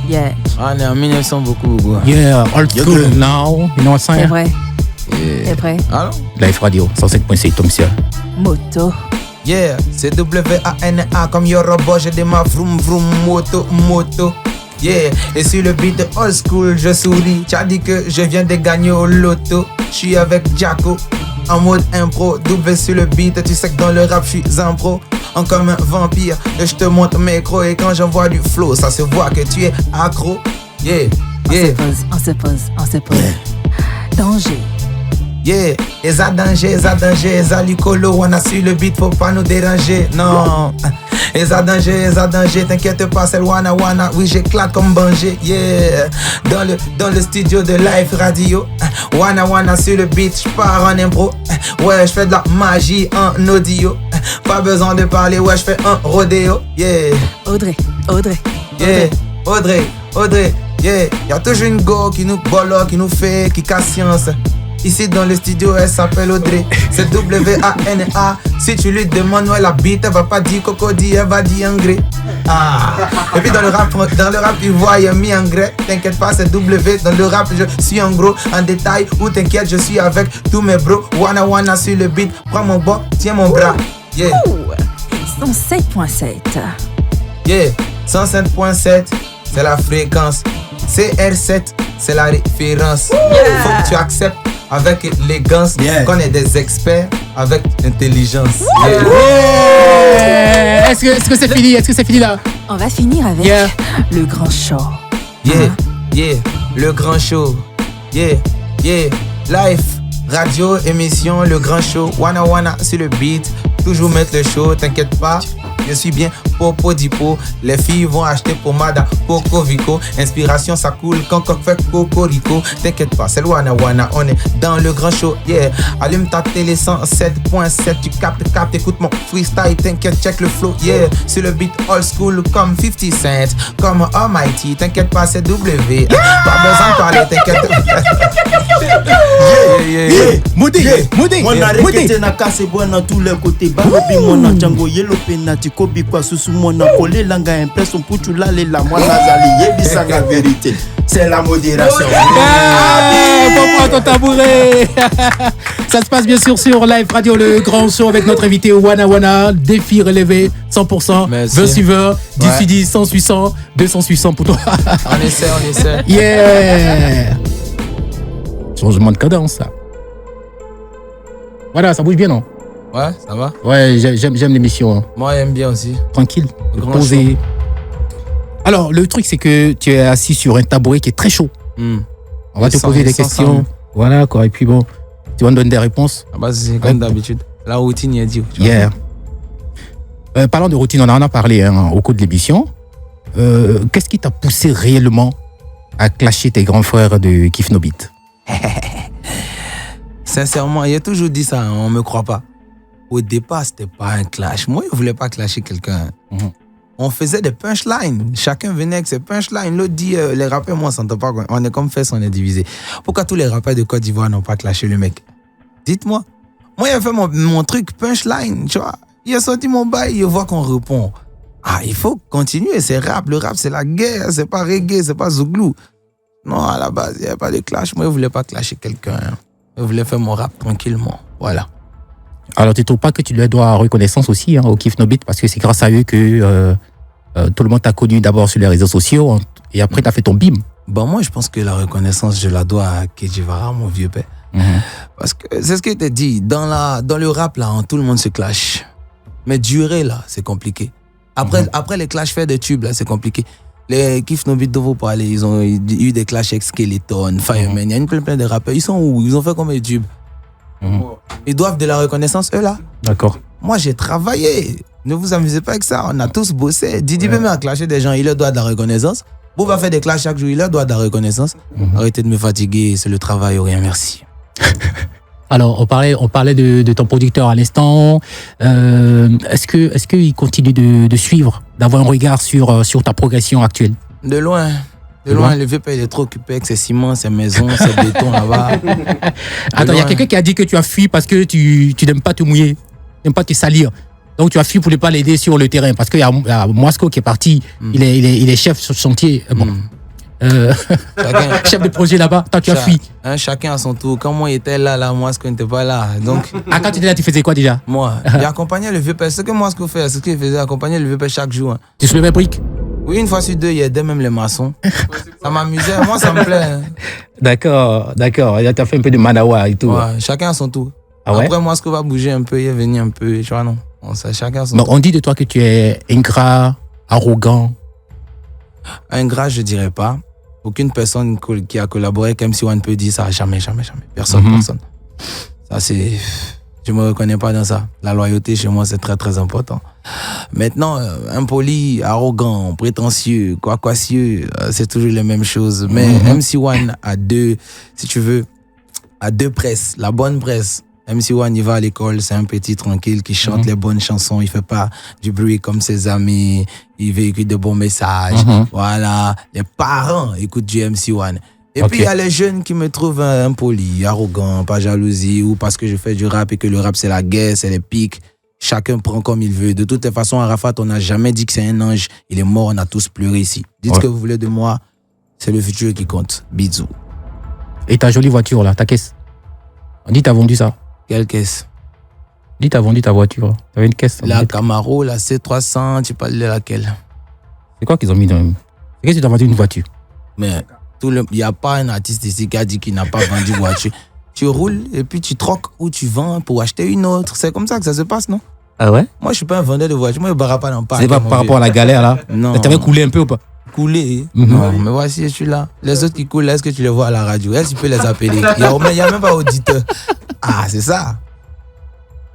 Yeah. On est en 1900 beaucoup. Yeah, old school now. 1905. C'est vrai. C'est vrai. Alors? Live Radio, 107.6, Tom Siol. Moto. Yeah, c'est WANA comme yo robot, j'ai des ma vroom vroom moto. Yeah, et sur le beat de old school, je souris. T'as dit que je viens de gagner au loto. J'suis avec Diako, en mode impro. Double sur le beat, tu sais que dans le rap, j'suis un pro. En comme un vampire, et je te montre mes crocs. Et quand j'envoie du flow, ça se voit que tu es accro. Yeah, On se pose. Danger. Yeah, Eza danger, Eza Licolo, on a su le beat, faut pas nous déranger, non. Eza danger, t'inquiète pas, c'est le Wana, oui j'éclate comme Banger, yeah. Dans le studio de Live Radio, Wana sur le beat, j'pars en impro, ouais j'fais de la magie en audio, pas besoin de parler, ouais j'fais un rodéo, yeah. Audrey. Yeah, Audrey, yeah. Y'a toujours une go qui nous bolo, qui nous fait, qui casse science. Ici dans le studio, elle s'appelle Audrey. C'est WANA. Si tu lui demandes où elle habite, elle va pas dire Cocody, elle va dire Angré. Et puis dans le rap, il voit y'a mis Angré. T'inquiète pas, c'est W. Dans le rap, je suis en gros, en détail. Ou t'inquiète, je suis avec tous mes bros. Wana sur le beat. Prends mon bas, tiens mon bras. Yeah. 107.7. Yeah, 107.7, c'est la fréquence. CR7, c'est la référence. Faut que tu acceptes avec élégance qu'on est des experts avec intelligence. Est-ce que c'est fini là? On va finir avec le grand show. Le grand show. Live, radio, émission, le grand show. Wana sur le beat. Toujours mettre le show, t'inquiète pas. Je suis bien Podipo. Les filles vont acheter pommade Coco Vico. Inspiration, ça coule quand coq fait Cocorico. T'inquiète pas, c'est le Wana Wana, on est dans le grand show, yeah. Allume ta télé 107.7, tu captes, écoute mon freestyle, t'inquiète, check le flow, yeah. Sur le beat old school comme 50 Cent, comme Almighty, t'inquiète pas, c'est W. Pas besoin de parler, t'inquiète. Moudé. Mon arrêté na casse bon dans tous les côtés. Barobi mon Django yellow penati kobi kwa susu mon collé langa impression pour tu la la moi nazali yebisa la vérité. C'est la modération. Prends ton tabouret. Ça se passe bien sûr sur Live Radio, le grand show avec notre invité Wana Wana. Défi relevé 100%. Merci. 20 suiveurs, 10 CD, 100 800, 200 800 pour toi. On essaie. Yeah. Changement de cadence, ça. Voilà, ça bouge bien, non? Ouais, ça va. Ouais, j'aime l'émission. Hein. Moi, j'aime bien aussi. Tranquille, posé. Alors, le truc, c'est que tu es assis sur un tabouret qui est très chaud. On va te poser des questions. Voilà, quoi. Et puis bon, tu vas me donner des réponses. Ah bah, c'est comme d'habitude. La routine, il a dit. Yeah. Parlant de routine, on en a parlé au cours de l'émission. Qu'est-ce qui t'a poussé réellement à clasher tes grands frères de Kif No Beat? Sincèrement, il a toujours dit ça, on me croit pas. Au départ, c'était pas un clash. Moi, je voulais pas clasher quelqu'un. On faisait des punchlines. Chacun venait avec ses punchlines. L'autre dit, les rappeurs, moi, on s'entend pas. On est comme fesses, on est divisé. Pourquoi tous les rappeurs de Côte d'Ivoire n'ont pas clashé le mec? Dites-moi. Moi, il a fait mon truc punchline, tu vois. Il a sorti mon bail, il voit qu'on répond. Ah, il faut continuer, c'est rap. Le rap, c'est la guerre, c'est pas reggae, c'est pas zouglou. Non, à la base, il n'y avait pas de clash. Moi, je voulais pas clasher quelqu'un. Je voulais faire mon rap tranquillement. Voilà. Alors, tu ne trouves pas que tu leur dois reconnaissance aussi au Kif No Beat, parce que c'est grâce à eux que tout le monde t'a connu d'abord sur les réseaux sociaux et après tu as fait ton bim. Bon, moi, je pense que la reconnaissance, je la dois à Kedjivara, mon vieux père. Parce que c'est ce que tu as dit. Dans le rap, là, tout le monde se clash. Mais durer, là, c'est compliqué. Après les clashs faits de tubes, là, c'est compliqué. Les Kif No Beat dont vous parlez, ils ont eu des clashs avec Skeleton, Fireman. Il y a plein de rappeurs. Ils sont où? Ils ont fait combien de tubes? Ils doivent de la reconnaissance, eux, là. D'accord. Moi, j'ai travaillé. Ne vous amusez pas avec ça. On a tous bossé. Didi Bemé a clashé des gens. Il leur doit de la reconnaissance. Vous va faire des clashs chaque jour. Il leur doit de la reconnaissance. Arrêtez de me fatiguer. C'est le travail ou rien. Merci. Alors, on parlait de ton producteur à l'instant. Est-ce qu'il continue de suivre, d'avoir un regard sur ta progression actuelle? De loin. Le vieux père, il est trop occupé avec ses ciments, ses maisons, ses bétons là-bas. Attends, il y a quelqu'un qui a dit que tu as fui parce que tu n'aimes pas te mouiller, tu n'aimes pas te salir. Donc tu as fui pour ne pas l'aider sur le terrain. Parce qu'il y a Moisco qui est parti, il est chef sur le chantier. Chef de projet là-bas, toi tu as fui. Chacun à son tour. Quand moi j'étais là, Moisco n'était pas là. Donc, quand tu étais là, tu faisais quoi déjà? Moi, j'accompagnais le vieux père. Ce que Moisco fait, c'est ce qu'il faisait, accompagner le vieux père chaque jour. Tu soulevais briques? Oui, une fois sur deux, il aidait même les maçons. Ça m'amusait, moi ça me plaît. D'accord. Tu as fait un peu de manawa et tout. Ouais, chacun à son tour. Ah ouais? Après, Moisco va bouger un peu, il est venu un peu, tu vois, non. Chacun à son tour. On dit de toi que tu es ingrat, arrogant. Ingrat, je dirais pas. Aucune personne qui a collaboré avec MC1 peut dire ça. Jamais. Personne. Ça, c'est... Je me reconnais pas dans ça. La loyauté, chez moi, c'est très, très important. Maintenant, impoli, arrogant, prétentieux, quacieux, c'est toujours les mêmes choses. Mais MC1 a deux, si tu veux, a deux presses. La bonne presse. MC1, il va à l'école, c'est un petit tranquille qui chante les bonnes chansons. Il fait pas du bruit comme ses amis. Il véhicule de bons messages. Voilà. Les parents écoutent du MC1. Et puis, il y a les jeunes qui me trouvent impoli, arrogant, pas jalousie, ou parce que je fais du rap et que le rap, c'est la guerre, c'est les pics. Chacun prend comme il veut. De toutes les façons, Arafat, on n'a jamais dit que c'est un ange. Il est mort, on a tous pleuré ici. Dites ce que vous voulez de moi. C'est le futur qui compte. Bisous. Et ta jolie voiture, là, ta caisse? On dit, t'as vendu ça? Quelle caisse? Dis, t'as vendu ta voiture. T'avais une caisse? La Camaro, la C300, tu parles de laquelle? C'est quoi qu'ils ont mis dans... C'est que tu as vendu une voiture? Mais il n'y a pas un artiste ici qui a dit qu'il n'a pas vendu voiture. Tu roules et puis tu troques ou tu vends pour acheter une autre. C'est comme ça que ça se passe, non? Ah ouais? Moi, je suis pas un vendeur de voiture. Moi, je ne barre pas dans le parc. C'est pas par rapport à la galère, là? Non. T'avais coulé un peu ou pas? Coulé? Non, mais voici, je suis là. Les autres qui coulent, est-ce que tu les vois à la radio? Est-ce que tu peux les appeler? Il n'y a même pas auditeur. Ah, c'est ça.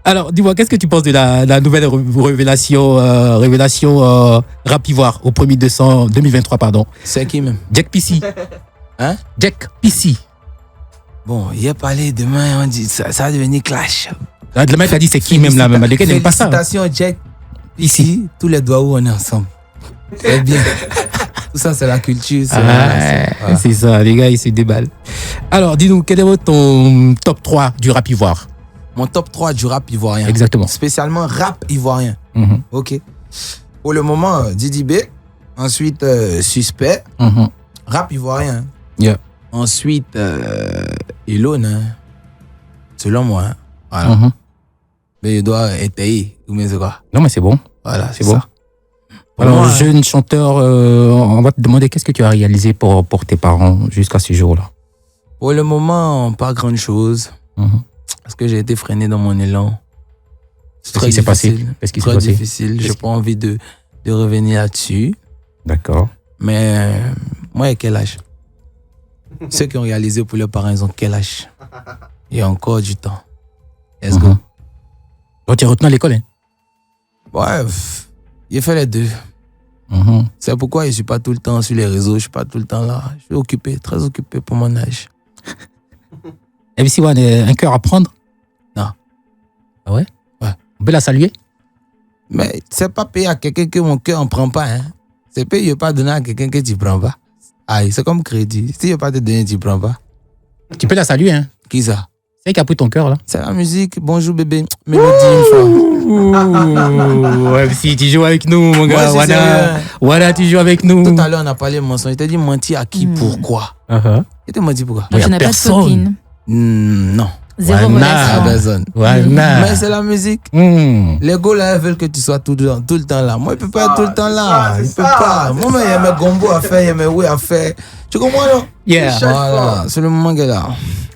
Alors, dis-moi, qu'est-ce que tu penses de la nouvelle révélation Rap Ivoire au 1er décembre 2023, pardon. C'est qui même? Jack PC. Hein? Jack PC. Bon, il a parlé demain, on dit ça va devenir clash. Le mec a dit c'est qui même là, même les n'aime pas ça. Félicitations Jack. Ici, tous les doigts où on est ensemble. C'est bien. Tout ça, c'est la culture. C'est ça, les gars, ils se déballent. Alors, dis-nous, quel est ton top 3 du rap ivoire? Mon top 3 du rap ivoirien. Exactement. Spécialement rap ivoirien. Ok. Pour le moment, Didi B. Ensuite, Suspect. Rap ivoirien. Yeah. Ensuite, Elone. Hein. Selon moi. Hein. Voilà. Mais il doit étayer. Ou mais c'est quoi? Non, mais c'est bon. Voilà, c'est bon. Alors, moi, jeune chanteur, on va te demander qu'est-ce que tu as réalisé pour tes parents jusqu'à ce jour-là? Pour le moment, pas grand chose. Parce que j'ai été freiné dans mon élan. C'est très difficile. Qu'est-ce qui s'est passé? Difficile. J'ai pas envie de revenir là-dessus. D'accord. Mais moi, à quel âge? Ceux qui ont réalisé pour leurs parents, ils ont quel âge? Il y a encore du temps. Let's go. Donc, tu es retenu à l'école, hein? Ouais, j'ai fait les deux. C'est pourquoi je ne suis pas tout le temps sur les réseaux, je ne suis pas tout le temps là. Je suis occupé, très occupé pour mon âge. MC One, un cœur à prendre? Non. Ah ouais? Ouais. On peut la saluer? Mais c'est pas payer à quelqu'un que mon cœur ne prend pas. Hein. C'est payer pas donner à quelqu'un que tu ne prends pas. Aïe, c'est comme crédit. Si je ne pas te donner, tu ne prends pas. Tu peux la saluer, hein? Qui ça? C'est qui a pris ton cœur, là? C'est la musique. Bonjour, bébé. Mélodie, une fois. Ouais, si tu joues avec nous, mon gars. Voilà, tu joues avec nous. Tout à l'heure, on a parlé de mensonge. Il t'a dit mentir à qui? Pourquoi? Il t'a menti pourquoi? Moi, je n'ai pas de copine. Non. Zéro relation. Mais c'est la musique. Les gars là veulent que tu sois tout le temps là. Moi, il peut pas être tout le temps là. Il peut pas. Moi, il y a mes gombo à faire, il y a mes oui à faire. Tu comprends, non? Yeah. Voilà, c'est le moment qu'elle a.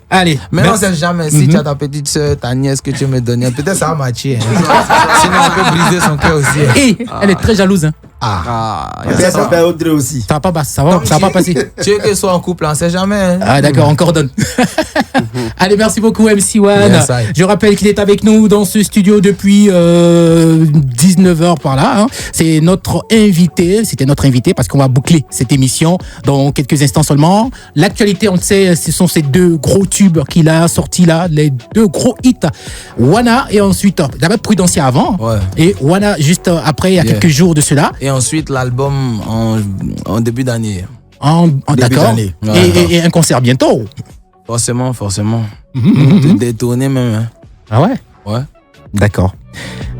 Allez. Mais on sait jamais. Si tu as ta petite soeur, ta nièce que tu me donnes, peut-être ça va matcher. Sinon, on peut briser son cœur aussi. Et elle est très jalouse. Hein. Ça peut Audrey aussi. Ça va pas passer. Tu veux qu'elle soit en couple, on ne sait jamais. Hein. Ah d'accord, on coordonne. Allez, merci beaucoup MC One. Yes, je rappelle qu'il est avec nous dans ce studio depuis 19h par là. Hein. C'est notre invité. C'était notre invité parce qu'on va boucler cette émission dans quelques instants seulement. L'actualité, on le sait, ce sont ces deux gros tubes qu'il a sortis là, les deux gros hits. Wana et ensuite, d'abord Prudencia avant. Ouais. Et Wana juste après, il y a quelques jours de cela. Et ensuite l'album en début d'année. D'accord. Et un concert bientôt. Forcément. Détourné même. Hein. Ah ouais? Ouais. D'accord.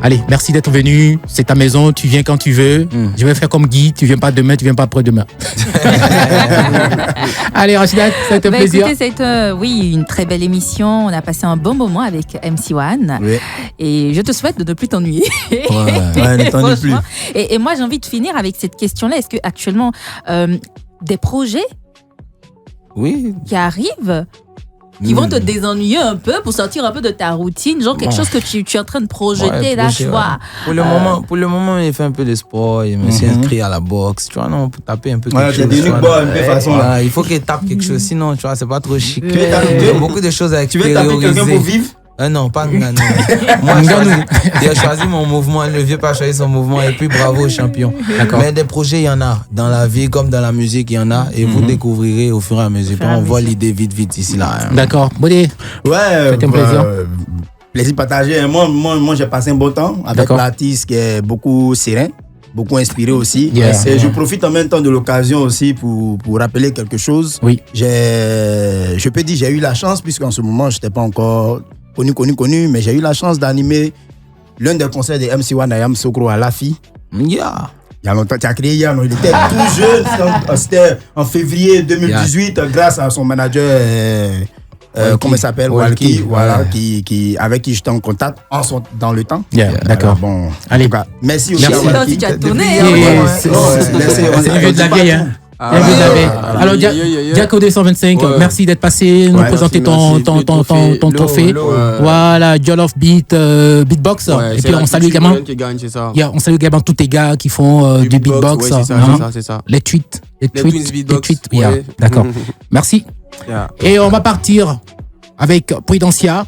Allez, merci d'être venu. C'est ta maison, tu viens quand tu veux. Je vais faire comme Guy, tu viens pas demain, tu viens pas après-demain. Allez, Rachida, ça a été un plaisir. Écoutez, c'est une très belle émission. On a passé un bon moment avec MC One. Oui. Et je te souhaite de ne plus t'ennuyer. Ouais, ne t'ennuie plus. Et moi, j'ai envie de finir avec cette question-là. Est-ce que actuellement, des projets qui arrivent, qui vont te désennuyer un peu pour sortir un peu de ta routine, genre quelque chose que tu es en train de projeter là, tu vois. Pour le moment, il fait un peu de sport, il me s'est inscrit à la boxe, tu vois, non, pour taper un peu quelque chose. Il faut qu'il tape quelque chose, sinon, tu vois, c'est pas trop chic. Il y a beaucoup de choses à extérioriser. Tu veux taper quelqu'un pour vivre? Non, pas Nganou. Moi, il a choisi mon mouvement, le vieux pas choisi son mouvement, et puis bravo au champion. Mais des projets, il y en a. Dans la vie comme dans la musique, il y en a. Et vous découvrirez au fur et à mesure. On voit l'idée vite ici, là. D'accord. Bodé. Ouais. C'était un plaisir. Plaisir partagé. Moi, j'ai passé un bon temps avec l'artiste qui est beaucoup serein, beaucoup inspiré aussi. Et je profite en même temps de l'occasion aussi pour rappeler quelque chose. Oui. Je peux dire j'ai eu la chance, puisqu'en ce moment, je n'étais pas encore connu, mais j'ai eu la chance d'animer l'un des concerts de MC One Ayam Sokro à l'AFI. Il y a longtemps, tu as créé hier, il était tout jeune, c'était en février 2018, grâce à son manager, comment il s'appelle, Walkie, voilà, avec qui j'étais en contact dans le temps. D'accord. Bon, allez, merci aussi à Walkie. Tu as tourné. C'est le vieux de la vieille, hein. Alors, Diaco 225, merci d'être passé, nous présenter ton trophée. Voilà, Jollof Beatbox. Et puis on salue également. On salue également tous les gars qui font du beatbox. C'est ça. Les tweets. D'accord. Merci. Et on va partir avec Prudencia.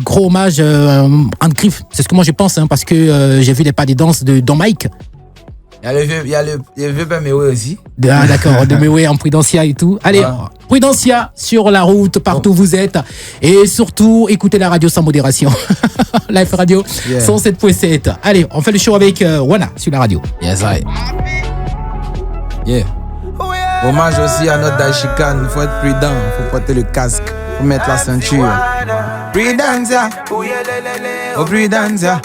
Gros hommage en griffe. C'est ce que moi je pense, hein, parce que j'ai vu les pas des danses de Don Mike. Il y a le vieux père Mewe aussi. Ah, d'accord, de Mewe en Prudencia et tout. Allez, Prudencia sur la route, partout où vous êtes. Et surtout, écoutez la radio sans modération. Live Radio 107.7. Allez, on fait le show avec Wana sur la radio. Yes, I. Yeah. Hommage aussi à notre Daishikan. Il faut être prudent, il faut porter le casque, il faut mettre la ceinture. Prudencia, oh Prudencia,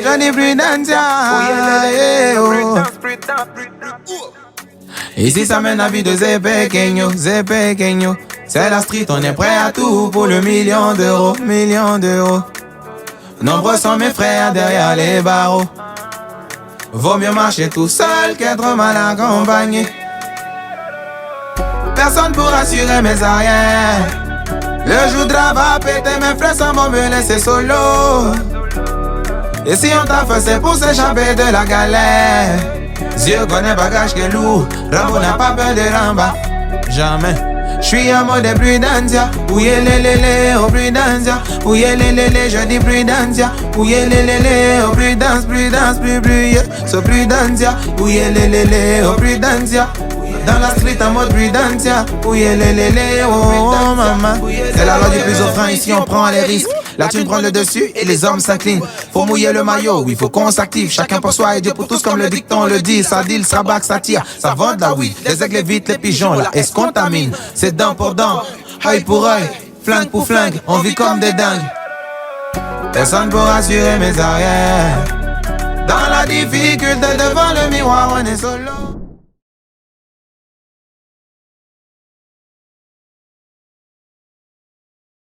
Johnny Prudencia, Ici ça mène la vie de Zé Pequeño. C'est la street, on est prêt à tout pour le million d'euros. Nombreux sont mes frères derrière les barreaux. Vaut mieux marcher tout seul qu'être mal accompagné. Personne pour assurer mes arrières. Le jour de va péter, mes frères s'en vont me laisser solo. Et si on t'a fait, c'est pour s'échapper de la galère. Dieu connaît bagage qui est lourd, Rambo n'a pas peur de Ramba. Jamais. J'suis en mode Prudencia. Ouye lélé, oh Prudencia. Ouye lélé, je dis Prudencia. Ouye lélé, oh Prudence, so Prudencia. Ouye lélé, oh Prudencia. Dans la street en mode Prudencia. Ouye lélé, oh maman. C'est la loi du plus offrant, ici on prend les risques. La thune prend le dessus et les hommes s'inclinent. Faut mouiller le maillot, oui faut qu'on s'active. Chacun pour soi et Dieu pour tous comme le dicton le dit. Ça deal, ça back, ça tire, ça vend de la weed. Les aigles vite, les pigeons, là est-ce qu'on contamine. C'est dent pour dent, œil pour œil, flingue pour flingue. On vit comme des dingues. Personne pour assurer mes arrières. Dans la difficulté devant le miroir, on est solo.